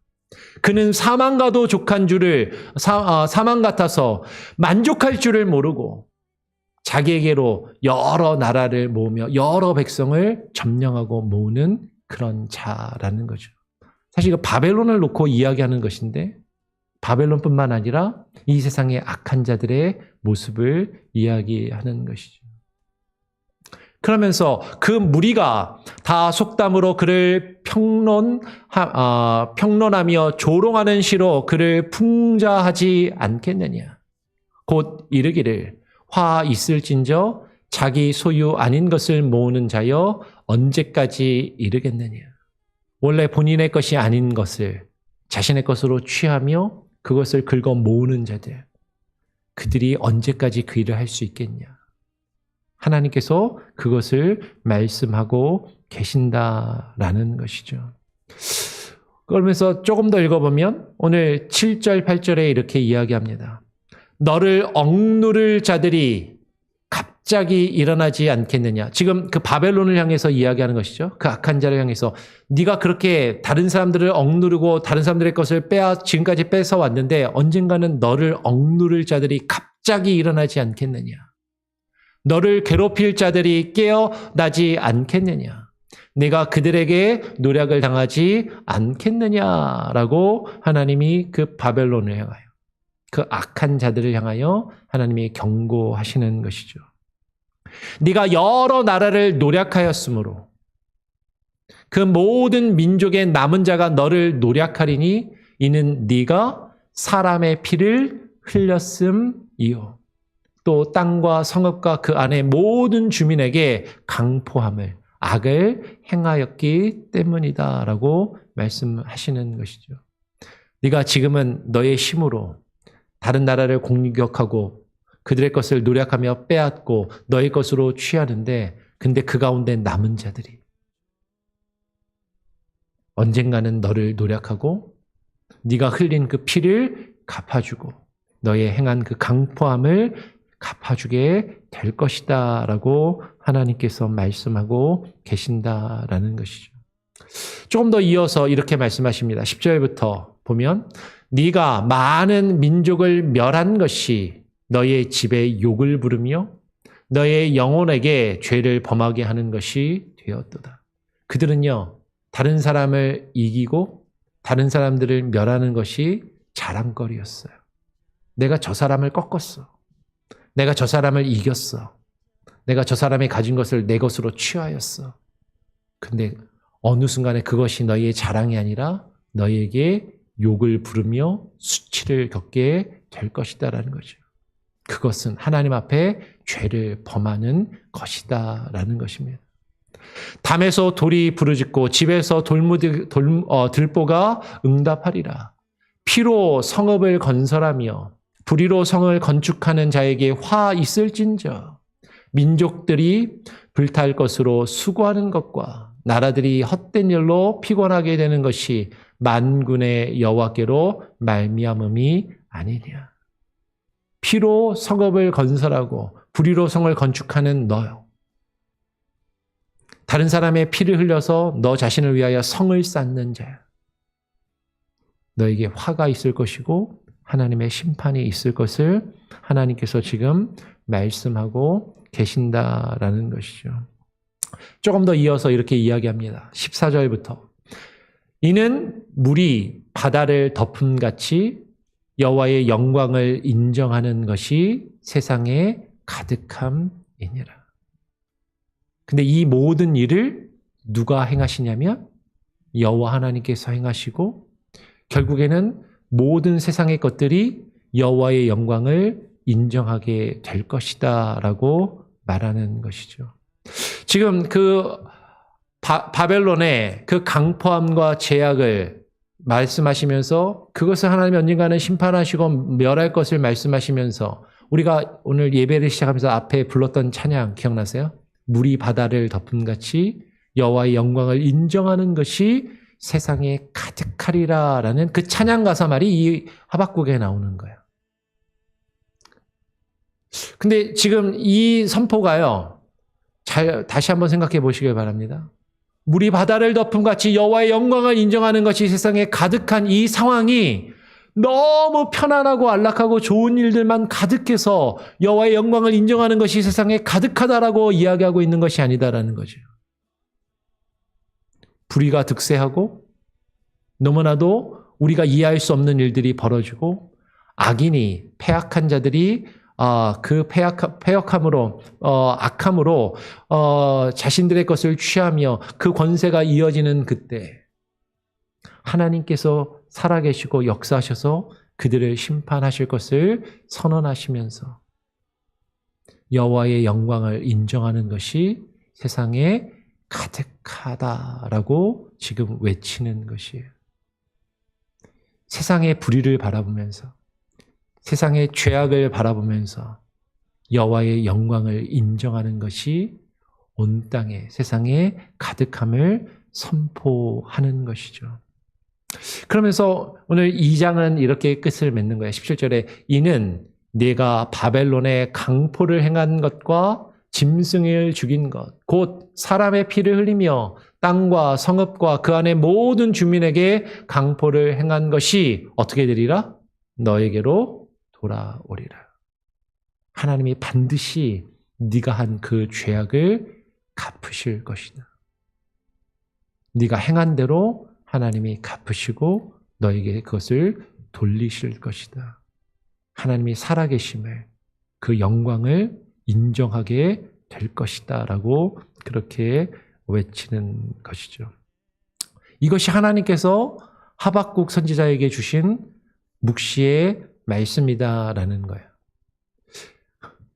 그는 사망과도 족한 줄을 사망 같아서 만족할 줄을 모르고 자기에게로 여러 나라를 모으며 여러 백성을 점령하고 모으는 그런 자라는 거죠. 사실 이거 바벨론을 놓고 이야기하는 것인데 바벨론뿐만 아니라 이 세상의 악한 자들의 모습을 이야기하는 것이죠. 그러면서 그 무리가 다 속담으로 그를 평론하며 조롱하는 시로 그를 풍자하지 않겠느냐. 곧 이르기를 화 있을진저 자기 소유 아닌 것을 모으는 자여 언제까지 이르겠느냐. 원래 본인의 것이 아닌 것을 자신의 것으로 취하며 그것을 긁어 모으는 자들. 그들이 언제까지 그 일을 할 수 있겠냐. 하나님께서 그것을 말씀하고 계신다라는 것이죠. 그러면서 조금 더 읽어보면 오늘 7절, 8절에 이렇게 이야기합니다. 너를 억누를 자들이 갑자기 일어나지 않겠느냐. 지금 그 바벨론을 향해서 이야기하는 것이죠. 그 악한 자를 향해서 네가 그렇게 다른 사람들을 억누르고 다른 사람들의 것을 지금까지 뺏어 왔는데 언젠가는 너를 억누를 자들이 갑자기 일어나지 않겠느냐. 너를 괴롭힐 자들이 깨어나지 않겠느냐. 내가 그들에게 노략을 당하지 않겠느냐라고 하나님이 그 바벨론을 향하여 그 악한 자들을 향하여 하나님이 경고하시는 것이죠. 네가 여러 나라를 노략하였으므로 그 모든 민족의 남은 자가 너를 노략하리니 이는 네가 사람의 피를 흘렸음이요. 또 땅과 성읍과 그 안의 모든 주민에게 강포함을 악을 행하였기 때문이다라고 말씀하시는 것이죠. 네가 지금은 너의 힘으로 다른 나라를 공격하고 그들의 것을 노력하며 빼앗고 너의 것으로 취하는데 근데 그 가운데 남은 자들이 언젠가는 너를 노력하고 네가 흘린 그 피를 갚아주고 너의 행한 그 강포함을 갚아주게 될 것이다 라고 하나님께서 말씀하고 계신다라는 것이죠. 조금 더 이어서 이렇게 말씀하십니다. 10절부터 보면 네가 많은 민족을 멸한 것이 너의 집에 욕을 부르며 너의 영혼에게 죄를 범하게 하는 것이 되었도다. 그들은요, 다른 사람을 이기고 다른 사람들을 멸하는 것이 자랑거리였어요. 내가 저 사람을 꺾었어. 내가 저 사람을 이겼어. 내가 저 사람이 가진 것을 내 것으로 취하였어. 근데 어느 순간에 그것이 너희의 자랑이 아니라 너희에게 욕을 부르며 수치를 겪게 될 것이다라는 거죠. 그것은 하나님 앞에 죄를 범하는 것이다라는 것입니다. 담에서 돌이 부르짖고 집에서 들보가 응답하리라. 피로 성읍을 건설하며 불의로 성을 건축하는 자에게 화 있을진저. 민족들이 불탈 것으로 수고하는 것과 나라들이 헛된 일로 피곤하게 되는 것이 만군의 여호와께로 말미암음이 아니냐. 피로 성읍을 건설하고 불의로 성을 건축하는 너요. 다른 사람의 피를 흘려서 너 자신을 위하여 성을 쌓는 자야. 너에게 화가 있을 것이고 하나님의 심판이 있을 것을 하나님께서 지금 말씀하고 계신다라는 것이죠. 조금 더 이어서 이렇게 이야기합니다. 14절부터 이는 물이 바다를 덮음같이 여호와의 영광을 인정하는 것이 세상에 가득함이니라. 근데 이 모든 일을 누가 행하시냐면 여호와 하나님께서 행하시고 결국에는 모든 세상의 것들이 여호와의 영광을 인정하게 될 것이다라고 말하는 것이죠. 지금 그 바벨론의 그 강포함과 제약을 말씀하시면서 그것을 하나님이 언젠가는 심판하시고 멸할 것을 말씀하시면서 우리가 오늘 예배를 시작하면서 앞에 불렀던 찬양 기억나세요? 물이 바다를 덮음같이 여호와의 영광을 인정하는 것이 세상에 가득하리라라는 그 찬양 가사 말이 이 하박국에 나오는 거예요. 근데 지금 이 선포가요. 다시 한번 생각해 보시길 바랍니다. 물이 바다를 덮음같이 여호와의 영광을 인정하는 것이 세상에 가득한 이 상황이 너무 편안하고 안락하고 좋은 일들만 가득해서 여호와의 영광을 인정하는 것이 세상에 가득하다라고 이야기하고 있는 것이 아니다라는 거죠. 불의가 득세하고 너무나도 우리가 이해할 수 없는 일들이 벌어지고 악인이 패악한 자들이 그 패역함으로 악함으로 자신들의 것을 취하며 그 권세가 이어지는 그때 하나님께서 살아계시고 역사하셔서 그들을 심판하실 것을 선언하시면서 여호와의 영광을 인정하는 것이 세상에 가득하다라고 지금 외치는 것이에요. 세상의 불의를 바라보면서 세상의 죄악을 바라보면서 여호와의 영광을 인정하는 것이 온 땅에 세상에 가득함을 선포하는 것이죠. 그러면서 오늘 2장은 이렇게 끝을 맺는 거예요. 17절에 이는 네가 바벨론에 강포를 행한 것과 짐승을 죽인 것, 곧 사람의 피를 흘리며 땅과 성읍과 그 안의 모든 주민에게 강포를 행한 것이 어떻게 되리라? 너에게로 돌아오리라. 하나님이 반드시 네가 한 그 죄악을 갚으실 것이다. 네가 행한 대로 하나님이 갚으시고 너에게 그것을 돌리실 것이다. 하나님이 살아계심을 그 영광을 인정하게 될 것이다 라고 그렇게 외치는 것이죠. 이것이 하나님께서 하박국 선지자에게 주신 묵시의 말씀이다라는 거예요.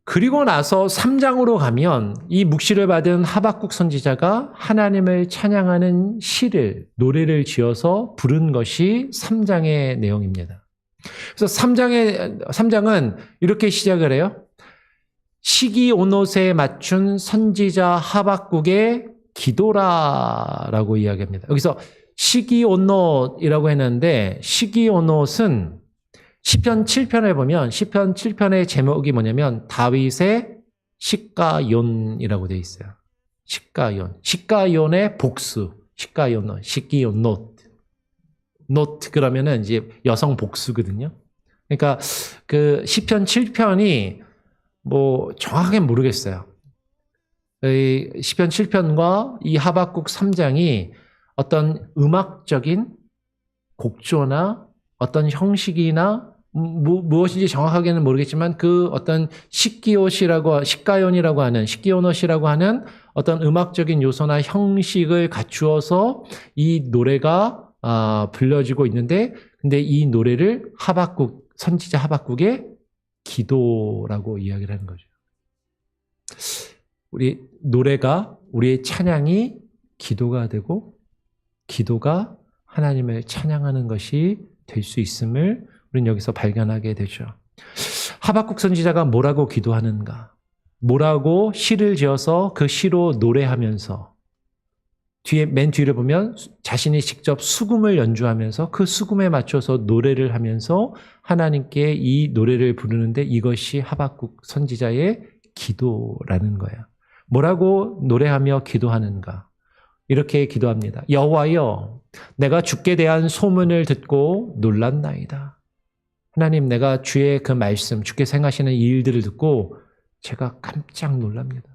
그리고 나서 3장으로 가면 이 묵시를 받은 하박국 선지자가 하나님을 찬양하는 시를, 노래를 지어서 부른 것이 3장의 내용입니다. 그래서 3장은 이렇게 시작을 해요. 시기 온옷에 맞춘 선지자 하박국의 기도라라고 이야기합니다. 여기서 시기 온옷이라고 했는데 시기 온옷은 시편 7편에 보면 시편 7편의 제목이 뭐냐면 다윗의 시가욘이라고 되어 있어요. 시가욘. 시가욘의 복수. 시가욘, 시기온옷. 노트 그러면은 이제 여성 복수거든요. 그러니까 그 시편 7편이 뭐 정확하게 모르겠어요. 이 시편 7편과 이 하박국 3장이 어떤 음악적인 곡조나 어떤 형식이나 무엇인지 정확하게는 모르겠지만 그 어떤 시가욘이라고 하는 어떤 음악적인 요소나 형식을 갖추어서 이 노래가 불려지고 있는데 근데 이 노래를 선지자 하박국의 기도라고 이야기를 하는 거죠. 우리의 찬양이 기도가 되고 기도가 하나님을 찬양하는 것이 될 수 있음을 우리는 여기서 발견하게 되죠. 하박국 선지자가 뭐라고 기도하는가? 뭐라고 시를 지어서 그 시로 노래하면서 맨 뒤를 보면 자신이 직접 수금을 연주하면서 그 수금에 맞춰서 노래를 하면서 하나님께 이 노래를 부르는데 이것이 하박국 선지자의 기도라는 거예요. 뭐라고 노래하며 기도하는가? 이렇게 기도합니다. 여호와여, 내가 주께 대한 소문을 듣고 놀랐나이다. 하나님, 내가 주의 그 말씀, 주께서 행하시는 이 일들을 듣고 제가 깜짝 놀랍니다.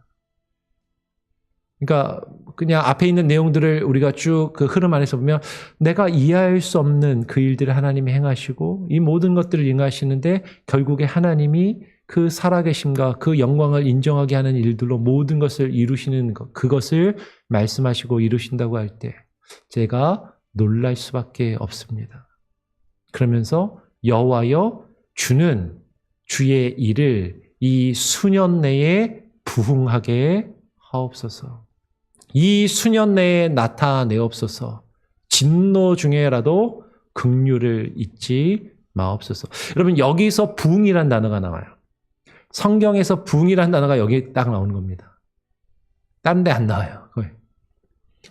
그러니까 그냥 앞에 있는 내용들을 우리가 쭉 그 흐름 안에서 보면 내가 이해할 수 없는 그 일들을 하나님이 행하시고 이 모든 것들을 행하시는데 결국에 하나님이 그 살아계심과 그 영광을 인정하게 하는 일들로 모든 것을 이루시는 것, 그것을 말씀하시고 이루신다고 할 때 제가 놀랄 수밖에 없습니다. 그러면서 여호와여, 주는 주의 일을 이 수년 내에 부흥하게 하옵소서. 이 수년 내에 나타내옵소서. 진노 중에라도 긍휼을 잊지 마옵소서. 여러분, 여기서 부흥이란 단어가 나와요. 성경에서 부흥이란 단어가 여기 딱 나오는 겁니다. 딴 데 안 나와요.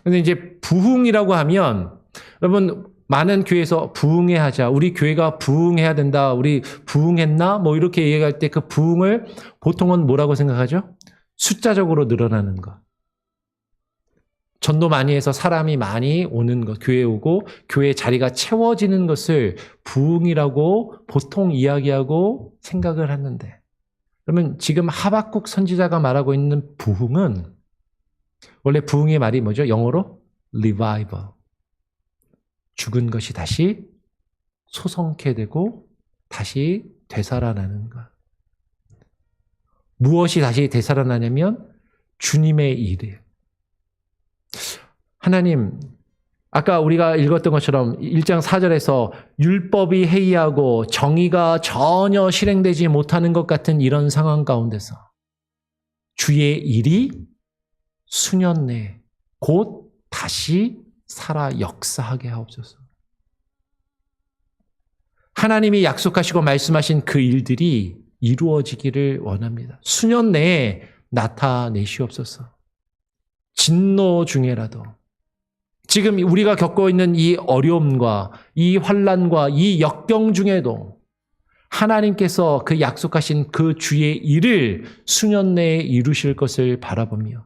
그런데 이제 부흥이라고 하면 여러분 많은 교회에서 부흥해야 하자. 우리 교회가 부흥해야 된다. 우리 부흥했나? 뭐 이렇게 얘기할 때 그 부흥을 보통은 뭐라고 생각하죠? 숫자적으로 늘어나는 것. 전도 많이 해서 사람이 많이 오는 것, 교회에 오고 교회 자리가 채워지는 것을 부흥이라고 보통 이야기하고 생각을 하는데 그러면 지금 하박국 선지자가 말하고 있는 부흥은 원래 부흥의 말이 뭐죠? 영어로 revival. 죽은 것이 다시 소성케 되고 다시 되살아나는가? 무엇이 다시 되살아나냐면 주님의 일이에요. 하나님, 아까 우리가 읽었던 것처럼 1장 4절에서 율법이 해이하고 정의가 전혀 실행되지 못하는 것 같은 이런 상황 가운데서 주의 일이 수년 내에 곧 다시 살아 역사하게 하옵소서. 하나님이 약속하시고 말씀하신 그 일들이 이루어지기를 원합니다. 수년 내에 나타내시옵소서. 진노 중에라도 지금 우리가 겪고 있는 이 어려움과 이 환난과 이 역경 중에도 하나님께서 그 약속하신 그 주의 일을 수년 내에 이루실 것을 바라보며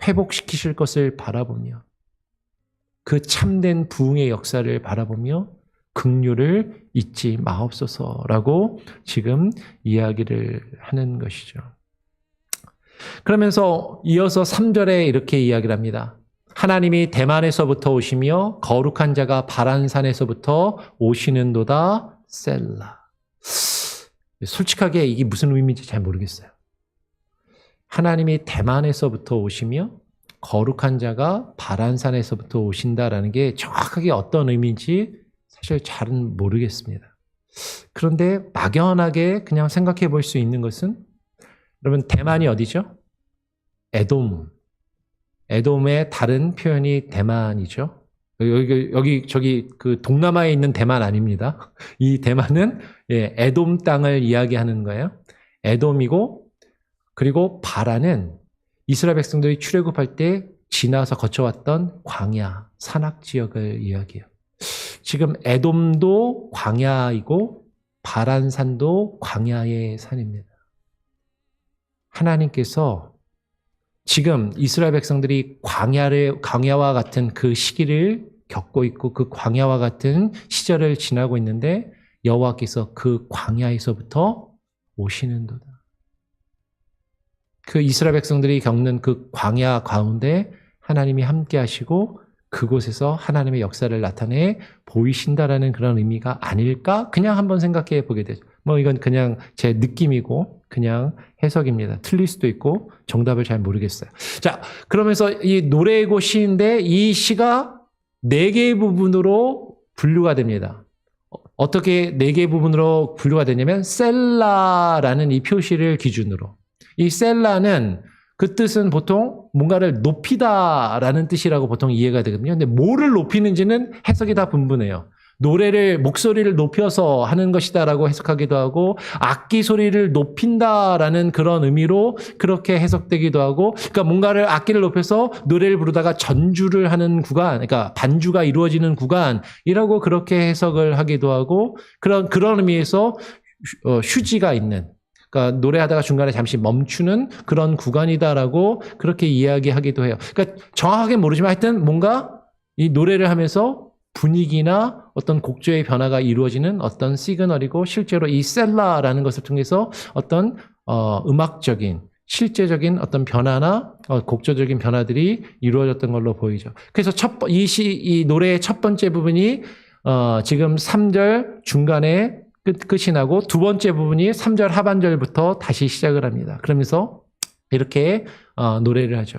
회복시키실 것을 바라보며 그 참된 부흥의 역사를 바라보며 긍휼을 잊지 마옵소서라고 지금 이야기를 하는 것이죠. 그러면서 이어서 3절에 이렇게 이야기를 합니다. 하나님이 대만에서부터 오시며 거룩한 자가 바란산에서부터 오시는도다 셀라. 솔직하게 이게 무슨 의미인지 잘 모르겠어요. 하나님이 대만에서부터 오시며 거룩한 자가 바란산에서부터 오신다라는 게 정확하게 어떤 의미인지 사실 잘은 모르겠습니다. 그런데 막연하게 그냥 생각해 볼 수 있는 것은 여러분 대만이 어디죠? 에돔의 다른 표현이 대만이죠. 저기 그 동남아에 있는 대만 아닙니다. 이 대만은 에돔 땅을 이야기하는 거예요. 에돔이고 그리고 바란은 이스라엘 백성들이 출애굽할 때 지나서 거쳐왔던 광야, 산악 지역을 이야기해요. 지금 에돔도 광야이고 바란산도 광야의 산입니다. 하나님께서 지금 이스라엘 백성들이 광야와 같은 그 시기를 겪고 있고 그 광야와 같은 시절을 지나고 있는데 여호와께서 그 광야에서부터 오시는도다. 그 이스라엘 백성들이 겪는 그 광야 가운데 하나님이 함께 하시고 그곳에서 하나님의 역사를 나타내 보이신다라는 그런 의미가 아닐까? 그냥 한번 생각해 보게 되죠. 이건 그냥 제 느낌이고 그냥 해석입니다. 틀릴 수도 있고 정답을 잘 모르겠어요. 자, 그러면서 이 노래고 시인데 이 시가 4개의 부분으로 분류가 됩니다. 어떻게 4개의 부분으로 분류가 되냐면 셀라라는 이 표시를 기준으로. 이 셀라는 그 뜻은 보통 뭔가를 높이다라는 뜻이라고 보통 이해가 되거든요. 근데 뭐를 높이는지는 해석이 다 분분해요. 노래를 목소리를 높여서 하는 것이다라고 해석하기도 하고 악기 소리를 높인다라는 그런 의미로 그렇게 해석되기도 하고 그러니까 뭔가를 악기를 높여서 노래를 부르다가 전주를 하는 구간 그러니까 반주가 이루어지는 구간이라고 그렇게 해석을 하기도 하고 그런 의미에서 휴지가 있는 그러니까 노래하다가 중간에 잠시 멈추는 그런 구간이다라고 그렇게 이야기하기도 해요. 그러니까 정확하게 모르지만 하여튼 뭔가 이 노래를 하면서 분위기나 어떤 곡조의 변화가 이루어지는 어떤 시그널이고 실제로 이 셀라라는 것을 통해서 어떤 음악적인 실제적인 어떤 변화나 곡조적인 변화들이 이루어졌던 걸로 보이죠. 그래서 이 노래의 첫 번째 부분이 지금 3절 중간에 끝이 나고 두 번째 부분이 3절 하반절부터 다시 시작을 합니다. 그러면서 이렇게 노래를 하죠.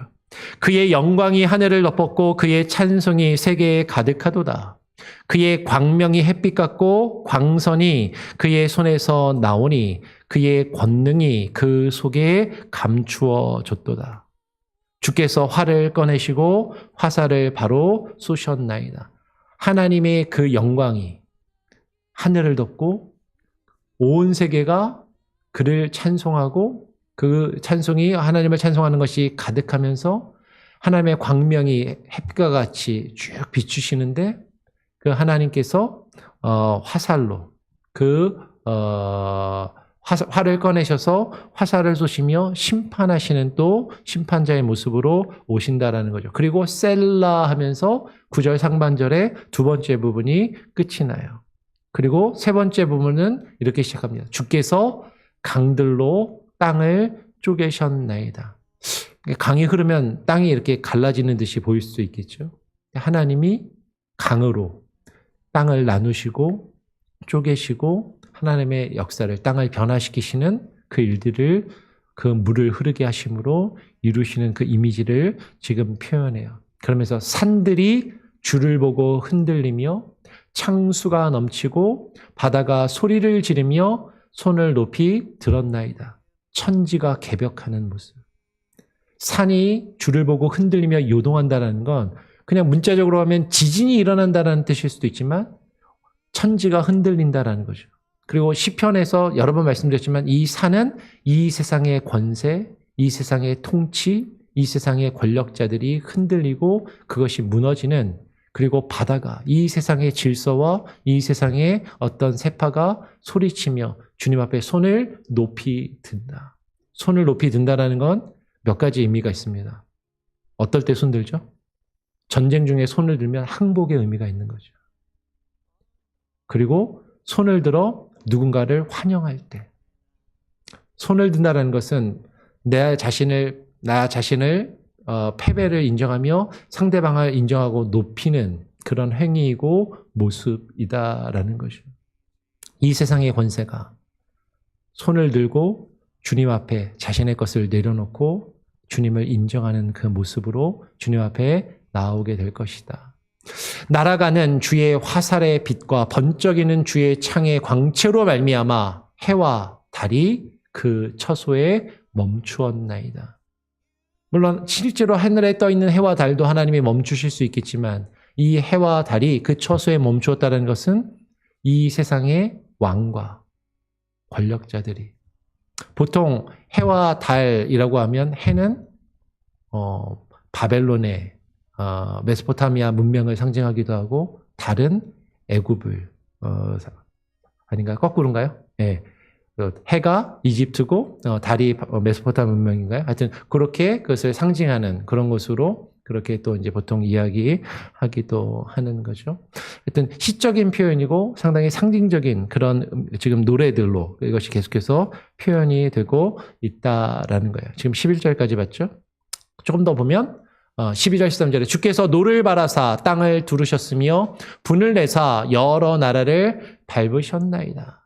그의 영광이 하늘을 덮었고 그의 찬송이 세계에 가득하도다. 그의 광명이 햇빛 같고 광선이 그의 손에서 나오니 그의 권능이 그 속에 감추어 줬도다. 주께서 활을 꺼내시고 화살을 바로 쏘셨나이다. 하나님의 그 영광이 하늘을 덮고 온 세계가 그를 찬송하고 그 찬송이 하나님을 찬송하는 것이 가득하면서 하나님의 광명이 햇빛과 같이 쭉 비추시는데 그 하나님께서 화살로 활을 꺼내셔서 화살을 쏘시며 심판하시는 또 심판자의 모습으로 오신다라는 거죠. 그리고 셀라 하면서 9절 상반절의 두 번째 부분이 끝이 나요. 그리고 세 번째 부분은 이렇게 시작합니다. 주께서 강들로 땅을 쪼개셨나이다. 강이 흐르면 땅이 이렇게 갈라지는 듯이 보일 수 있겠죠. 하나님이 강으로 땅을 나누시고 쪼개시고 하나님의 역사를 땅을 변화시키시는 그 일들을 그 물을 흐르게 하심으로 이루시는 그 이미지를 지금 표현해요. 그러면서 산들이 주를 보고 흔들리며 창수가 넘치고 바다가 소리를 지르며 손을 높이 들었나이다. 천지가 개벽하는 모습. 산이 주를 보고 흔들리며 요동한다는 건 그냥 문자적으로 하면 지진이 일어난다는 뜻일 수도 있지만 천지가 흔들린다라는 거죠. 그리고 시편에서 여러 번 말씀드렸지만 이 산은 이 세상의 권세, 이 세상의 통치, 이 세상의 권력자들이 흔들리고 그것이 무너지는, 그리고 바다가 이 세상의 질서와 이 세상의 어떤 세파가 소리치며 주님 앞에 손을 높이 든다. 손을 높이 든다라는 건 몇 가지 의미가 있습니다. 어떨 때 손 들죠? 전쟁 중에 손을 들면 항복의 의미가 있는 거죠. 그리고 손을 누군가를 환영할 때. 손을 든다는 것은 나 자신을 패배를 인정하며 상대방을 인정하고 높이는 그런 행위이고 모습이다라는 거죠. 이 세상의 권세가 손을 들고 주님 앞에 자신의 것을 내려놓고 주님을 인정하는 그 모습으로 주님 앞에 나오게 될 것이다. 날아가는 주의 화살의 빛과 번쩍이는 주의 창의 광채로 말미암아 해와 달이 그 처소에 멈추었나이다. 물론 실제로 하늘에 떠 있는 해와 달도 하나님이 멈추실 수 있겠지만 이 해와 달이 그 처소에 멈추었다는 것은 이 세상의 왕과 권력자들이, 보통 해와 달이라고 하면 해는 바벨론의 메소포타미아 문명을 상징하기도 하고 달은 애굽을 아닌가요? 거꾸로인가요? 네. 해가 이집트고 달이 메소포타미아 문명인가요? 하여튼 그렇게 그것을 상징하는 그런 것으로 그렇게 또 이제 보통 이야기하기도 하는 거죠. 하여튼 시적인 표현이고 상당히 상징적인 그런 지금 노래들로 이것이 계속해서 표현이 되고 있다라는 거예요. 지금 11절까지 봤죠? 조금 더 보면 12절 13절에 주께서 노를 바라사 땅을 두르셨으며 분을 내사 여러 나라를 밟으셨나이다.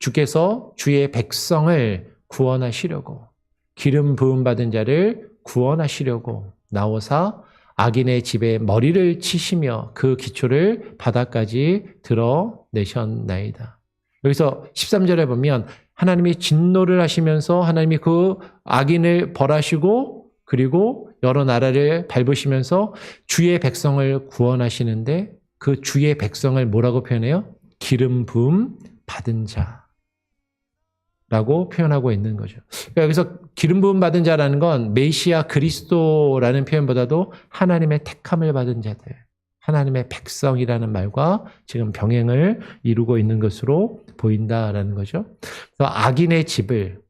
주께서 주의 백성을 구원하시려고 기름 부음 받은 자를 구원하시려고 나오사 악인의 집에 머리를 치시며 그 기초를 바닥까지 드러내셨나이다. 여기서 13절에 보면 하나님이 진노를 하시면서 하나님이 그 악인을 벌하시고 그리고 여러 나라를 밟으시면서 주의 백성을 구원하시는데 그 주의 백성을 뭐라고 표현해요? 기름 부음 받은 자 라고 표현하고 있는 거죠. 그러니까 여기서 기름 부음 받은 자라는 건 메시아 그리스도라는 표현보다도 하나님의 택함을 받은 자들, 하나님의 백성이라는 말과 지금 병행을 이루고 있는 것으로 보인다라는 거죠. 그래서 악인의 집을,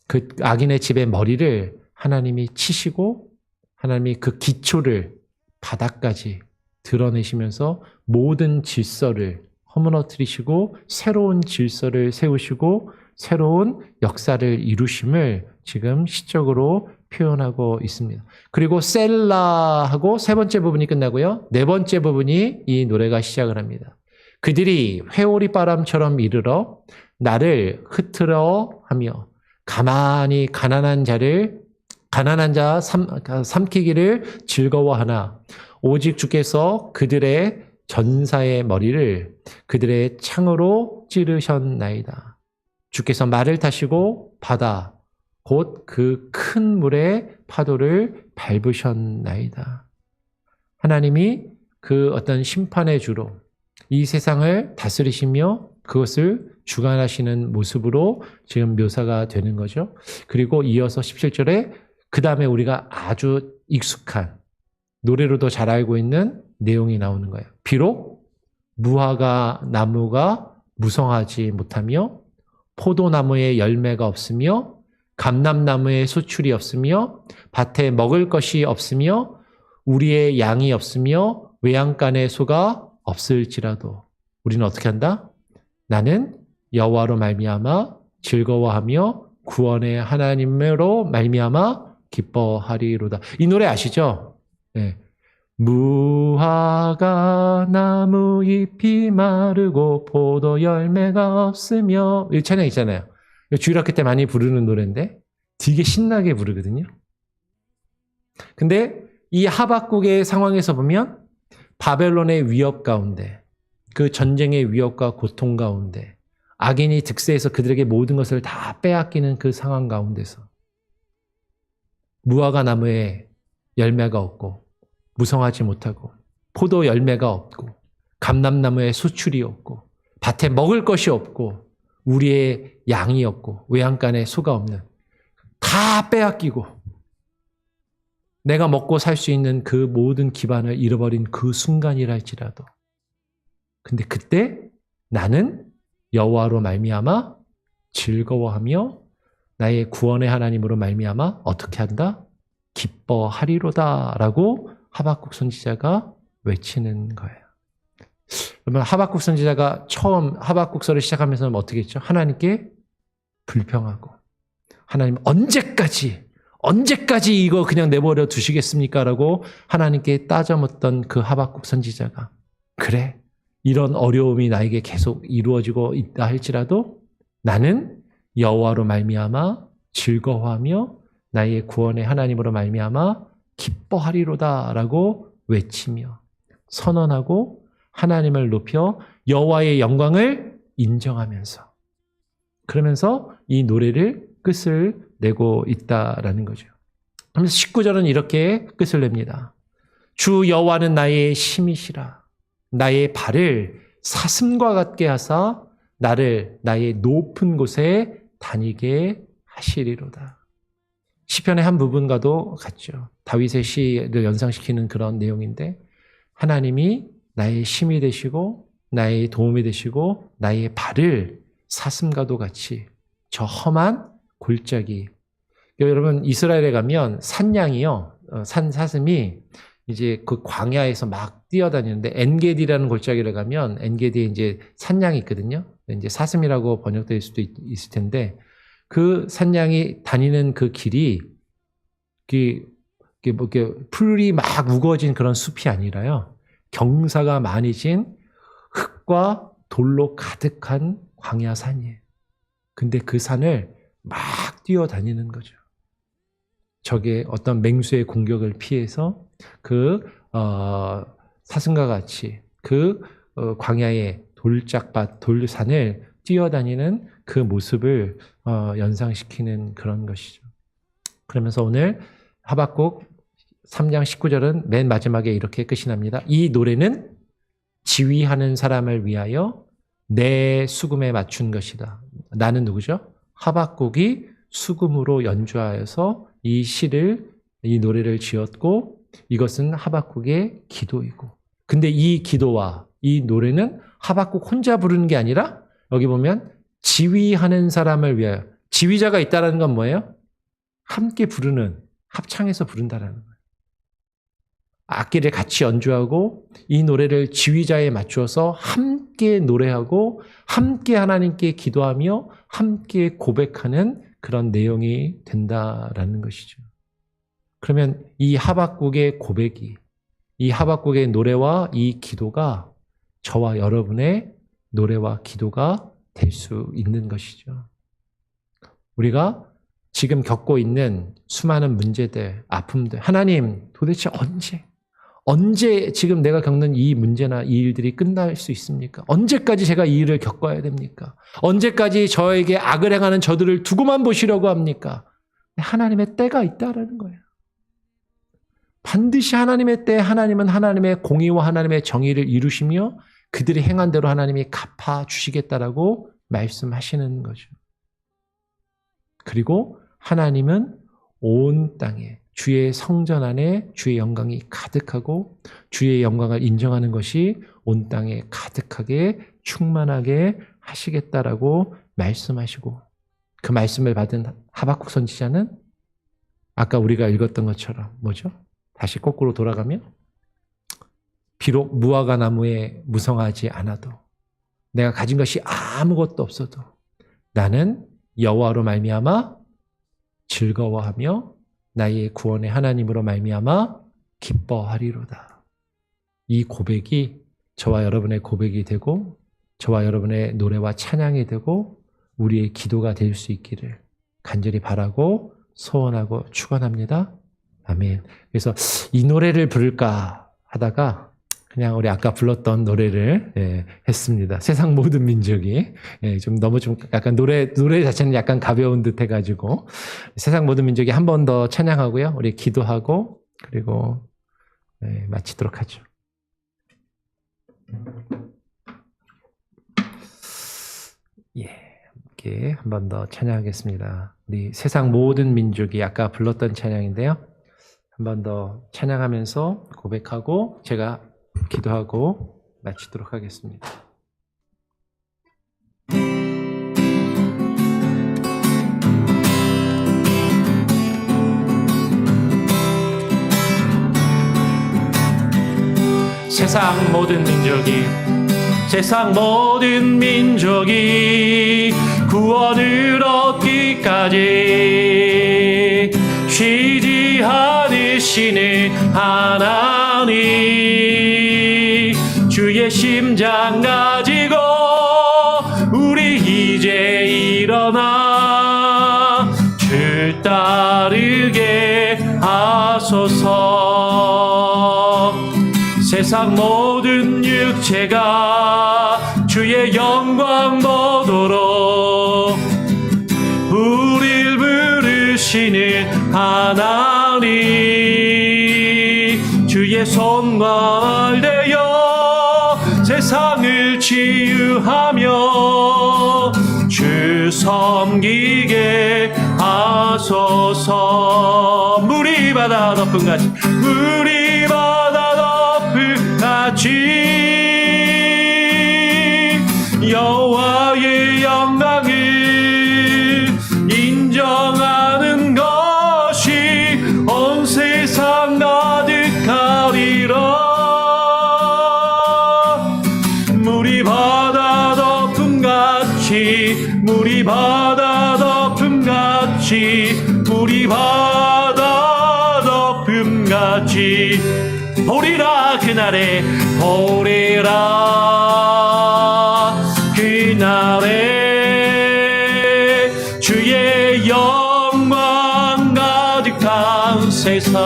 그 악인의 집의 머리를 하나님이 치시고 하나님이 그 기초를 바닥까지 드러내시면서 모든 질서를 허무너뜨리시고 새로운 질서를 세우시고 새로운 역사를 이루심을 지금 시적으로 표현하고 있습니다. 그리고 셀라하고 세 번째 부분이 끝나고요. 네 번째 부분이 이 노래가 시작을 합니다. 그들이 회오리 바람처럼 이르러 나를 흩트러 하며 가만히 가난한 자 삼키기를 즐거워하나 오직 주께서 그들의 전사의 머리를 그들의 창으로 찌르셨나이다. 주께서 말을 타시고 바다 곧 그 큰 물의 파도를 밟으셨나이다. 하나님이 그 어떤 심판의 주로 이 세상을 다스리시며 그것을 주관하시는 모습으로 지금 묘사가 되는 거죠. 그리고 이어서 17절에 그 다음에 우리가 아주 익숙한 노래로도 잘 알고 있는 내용이 나오는 거예요. 비록 무화과 나무가 무성하지 못하며 포도나무에 열매가 없으며 감람나무에 수출이 없으며 밭에 먹을 것이 없으며 우리의 양이 없으며 외양간에 소가 없을지라도 우리는 어떻게 한다? 나는 여호와로 말미암아 즐거워하며 구원의 하나님으로 말미암아 기뻐하리로다. 이 노래 아시죠? 네. 무화과 나무 잎이 마르고 포도 열매가 없으며 이 찬양 있잖아요. 주일학교 때 많이 부르는 노래인데 되게 신나게 부르거든요. 근데 이 하박국의 상황에서 보면 바벨론의 위협 가운데 그 전쟁의 위협과 고통 가운데 악인이 득세해서 그들에게 모든 것을 다 빼앗기는 그 상황 가운데서 무화과 나무에 열매가 없고 무성하지 못하고 포도 열매가 없고 감람나무에 수출이 없고 밭에 먹을 것이 없고 우리의 양이 없고 외양간에 소가 없는 다 빼앗기고 내가 먹고 살 수 있는 그 모든 기반을 잃어버린 그 순간이랄지라도 근데 그때 나는 여호와로 말미암아 즐거워하며 나의 구원의 하나님으로 말미암아 어떻게 한다? 기뻐하리로다라고 하박국 선지자가 외치는 거예요. 그러면 하박국 선지자가 처음 하박국서를 시작하면서는 어떻게 했죠? 하나님께 불평하고 하나님 언제까지 이거 그냥 내버려 두시겠습니까? 라고 하나님께 따져묻던 그 하박국 선지자가 그래 이런 어려움이 나에게 계속 이루어지고 있다 할지라도 나는 여호와로 말미암아 즐거워하며 나의 구원의 하나님으로 말미암아 기뻐하리로다라고 외치며 선언하고 하나님을 높여 여호와의 영광을 인정하면서 그러면서 이 노래를 끝을 내고 있다라는 거죠. 그래서 19절은 이렇게 끝을 냅니다. 주 여호와는 나의 힘이시라. 나의 발을 사슴과 같게 하사 나를 나의 높은 곳에 다니게 하시리로다. 시편의 한 부분과도 같죠. 다윗의 시를 연상시키는 그런 내용인데 하나님이 나의 힘이 되시고 나의 도움이 되시고 나의 발을 사슴과도 같이 저 험한 골짜기. 여러분 이스라엘에 가면 산양이요. 산 사슴이 이제 그 광야에서 막 뛰어다니는데 엔게디라는 골짜기를 가면 엔게디에 이제 산양이 있거든요. 이제 사슴이라고 번역될 수도 있을 텐데 그 산양이 다니는 그 길이 풀이 막 우거진 그런 숲이 아니라요. 경사가 많이 진 흙과 돌로 가득한 광야산이에요. 근데 그 산을 막 뛰어다니는 거죠. 적의 어떤 맹수의 공격을 피해서 그 사슴과 같이 그 광야의 돌짝밭 돌산을 뛰어다니는 그 모습을 연상시키는 그런 것이죠. 그러면서 오늘 하박국 3장 19절은 맨 마지막에 이렇게 끝이 납니다. 이 노래는 지휘하는 사람을 위하여 내 수금에 맞춘 것이다. 나는 누구죠? 하박국이 수금으로 연주하여서 이 노래를 지었고 이것은 하박국의 기도이고 근데 이 기도와 이 노래는 하박국 혼자 부르는 게 아니라 여기 보면 지휘하는 사람을 위하여 지휘자가 있다는 건 뭐예요? 함께 부르는 합창해서 부른다라는 거예요. 악기를 같이 연주하고 이 노래를 지휘자에 맞추어서 함께 노래하고 함께 하나님께 기도하며 함께 고백하는 그런 내용이 된다라는 것이죠. 그러면 이 하박국의 고백이 이 하박국의 노래와 이 기도가 저와 여러분의 노래와 기도가 될 수 있는 것이죠. 우리가 지금 겪고 있는 수많은 문제들, 아픔들, 하나님 도대체 언제 지금 내가 겪는 이 문제나 이 일들이 끝날 수 있습니까? 언제까지 제가 이 일을 겪어야 됩니까? 언제까지 저에게 악을 행하는 저들을 두고만 보시려고 합니까? 하나님의 때가 있다라는 거예요. 반드시 하나님의 때에 하나님은 하나님의 공의와 하나님의 정의를 이루시며 그들이 행한 대로 하나님이 갚아주시겠다라고 말씀하시는 거죠. 그리고 하나님은 온 땅에 주의 성전 안에 주의 영광이 가득하고 주의 영광을 인정하는 것이 온 땅에 가득하게 충만하게 하시겠다라고 말씀하시고 그 말씀을 받은 하박국 선지자는 아까 우리가 읽었던 것처럼 뭐죠? 다시 거꾸로 돌아가면 비록 무화과 나무에 무성하지 않아도 내가 가진 것이 아무것도 없어도 나는 여호와로 말미암아 즐거워하며 나의 구원의 하나님으로 말미암아 기뻐하리로다. 이 고백이 저와 여러분의 고백이 되고 저와 여러분의 노래와 찬양이 되고 우리의 기도가 될 수 있기를 간절히 바라고 소원하고 축원합니다. 아멘. 그래서 이 노래를 부를까 하다가 그냥 우리 아까 불렀던 노래를 했습니다. 세상 모든 민족이 좀 너무 좀 약간 노래 자체는 약간 가벼운 듯 해가지고 세상 모든 민족이 한 번 더 찬양하고요. 우리 기도하고 그리고 마치도록 하죠. 함께 한 번 더 찬양하겠습니다. 우리 세상 모든 민족이 아까 불렀던 찬양인데요. 한 번 더 찬양하면서 고백하고 제가 기도하고 마치도록 하겠습니다. 세상 모든 민족이 구원을 얻기까지 쉬지 않으시는 하나님, 주의 심장 가지고 우리 이제 일어나 주 따르게 하소서. 세상 모든 육체가 주의 영광 보도록 우릴 부르시는 하나님, 주의 손과 되어 세상을 치유하며 주 섬기게 하소서. 물이 바다 덮은 같이 여호와의 영광을 인정하는 것이 온 세상 가득하리라. 물이 바다 덮음 같이 보리라 그날에 주의 영광 가득한 세상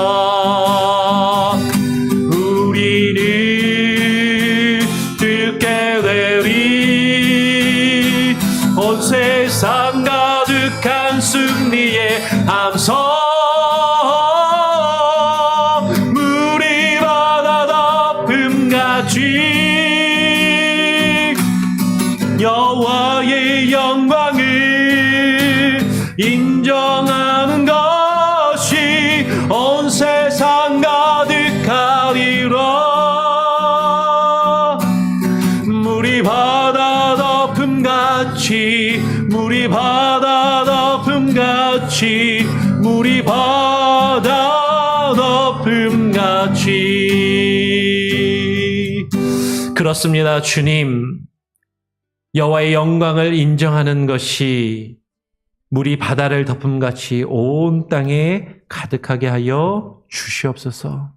우리는 듣게 되리. 온 세상 가득한 승리의 함성 여호와의 영광을 인정하는 것이 온 세상 가득하리라. 물이 바다 덮음 같이 그렇습니다. 주님, 여호와의 영광을 인정하는 것이 물이 바다를 덮음같이 온 땅에 가득하게 하여 주시옵소서.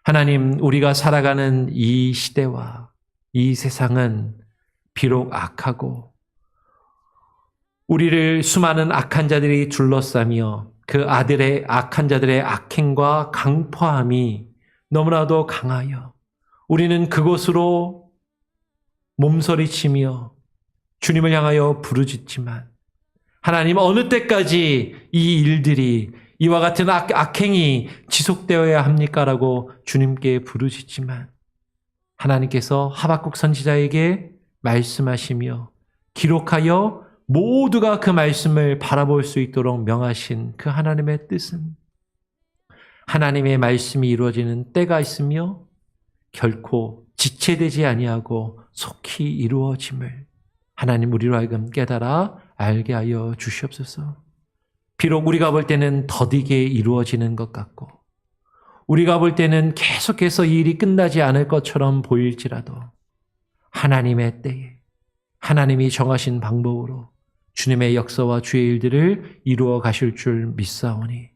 하나님, 우리가 살아가는 이 시대와 이 세상은 비록 악하고 우리를 수많은 악한 자들이 둘러싸며 그 악한 자들의 악행과 강포함이 너무나도 강하여 우리는 그곳으로 몸서리치며 주님을 향하여 부르짖지만 하나님, 어느 때까지 이 일들이 이와 같은 악행이 지속되어야 합니까? 라고 주님께 부르짖지만 하나님께서 하박국 선지자에게 말씀하시며 기록하여 모두가 그 말씀을 바라볼 수 있도록 명하신 그 하나님의 뜻은 하나님의 말씀이 이루어지는 때가 있으며 결코 지체되지 아니하고 속히 이루어짐을 하나님 우리로 하여금 깨달아 알게 하여 주시옵소서. 비록 우리가 볼 때는 더디게 이루어지는 것 같고 우리가 볼 때는 계속해서 이 일이 끝나지 않을 것처럼 보일지라도 하나님의 때에 하나님이 정하신 방법으로 주님의 역사와 주의 일들을 이루어 가실 줄 믿사오니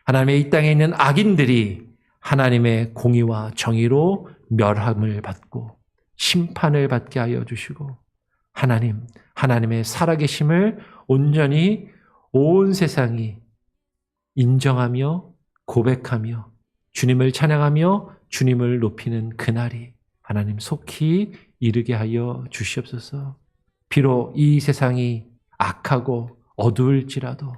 하나님의 이 땅에 있는 악인들이 하나님의 공의와 정의로 멸함을 받고 심판을 받게 하여 주시고 하나님의 살아계심을 온전히 온 세상이 인정하며 고백하며 주님을 찬양하며 주님을 높이는 그날이 하나님 속히 이르게 하여 주시옵소서. 비록 이 세상이 악하고 어두울지라도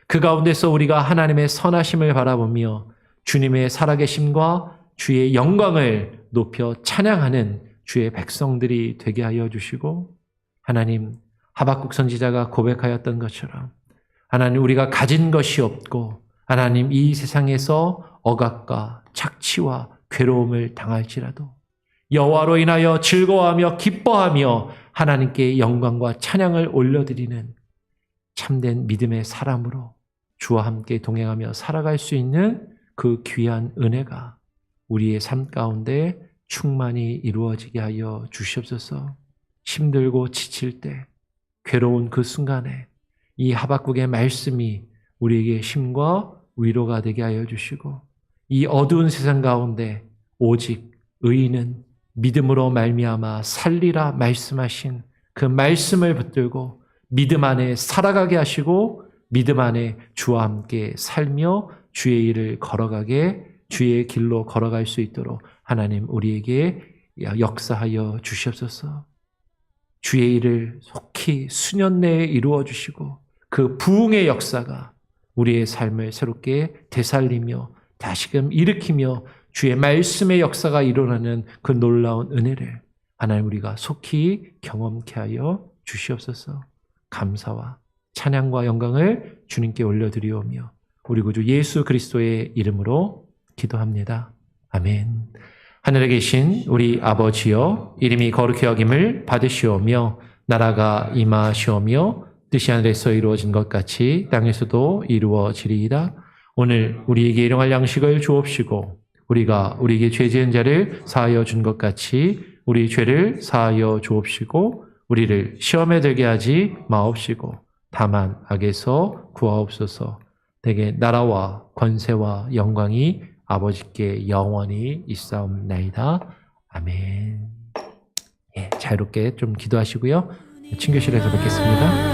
그 가운데서 우리가 하나님의 선하심을 바라보며 주님의 살아계심과 주의 영광을 높여 찬양하는 주의 백성들이 되게 하여 주시고, 하나님, 하박국 선지자가 고백하였던 것처럼 하나님, 우리가 가진 것이 없고 하나님, 이 세상에서 억압과 착취와 괴로움을 당할지라도 여호와로 인하여 즐거워하며 기뻐하며 하나님께 영광과 찬양을 올려드리는 참된 믿음의 사람으로 주와 함께 동행하며 살아갈 수 있는 그 귀한 은혜가 우리의 삶 가운데 충만히 이루어지게 하여 주시옵소서. 힘들고 지칠 때, 괴로운 그 순간에 이 하박국의 말씀이 우리에게 힘과 위로가 되게 하여 주시고, 이 어두운 세상 가운데 오직 의인은 믿음으로 말미암아 살리라 말씀하신 그 말씀을 붙들고 믿음 안에 살아가게 하시고, 믿음 안에 주와 함께 살며 주의 일을 걸어가게, 주의 길로 걸어갈 수 있도록 하나님 우리에게 역사하여 주시옵소서. 주의 일을 속히 수년 내에 이루어 주시고 그 부흥의 역사가 우리의 삶을 새롭게 되살리며 다시금 일으키며 주의 말씀의 역사가 일어나는 그 놀라운 은혜를 하나님 우리가 속히 경험케 하여 주시옵소서. 감사와 찬양과 영광을 주님께 올려드리오며 우리 구주 예수 그리스도의 이름으로 기도합니다. 아멘. 하늘에 계신 우리 아버지여, 이름이 거룩히 여김을 받으시오며 나라가 임하시오며 뜻이 하늘에서 이루어진 것 같이 땅에서도 이루어지리이다. 오늘 우리에게 일용할 양식을 주옵시고 우리가 우리에게 죄 지은 자를 사하여 준 것 같이 우리 죄를 사하여 주옵시고 우리를 시험에 들게 하지 마옵시고 다만 악에서 구하옵소서. 대개 나라와 권세와 영광이 아버지께 영원히 있사옵나이다. 아멘. 자유롭게 좀 기도하시고요. 친교실에서 뵙겠습니다.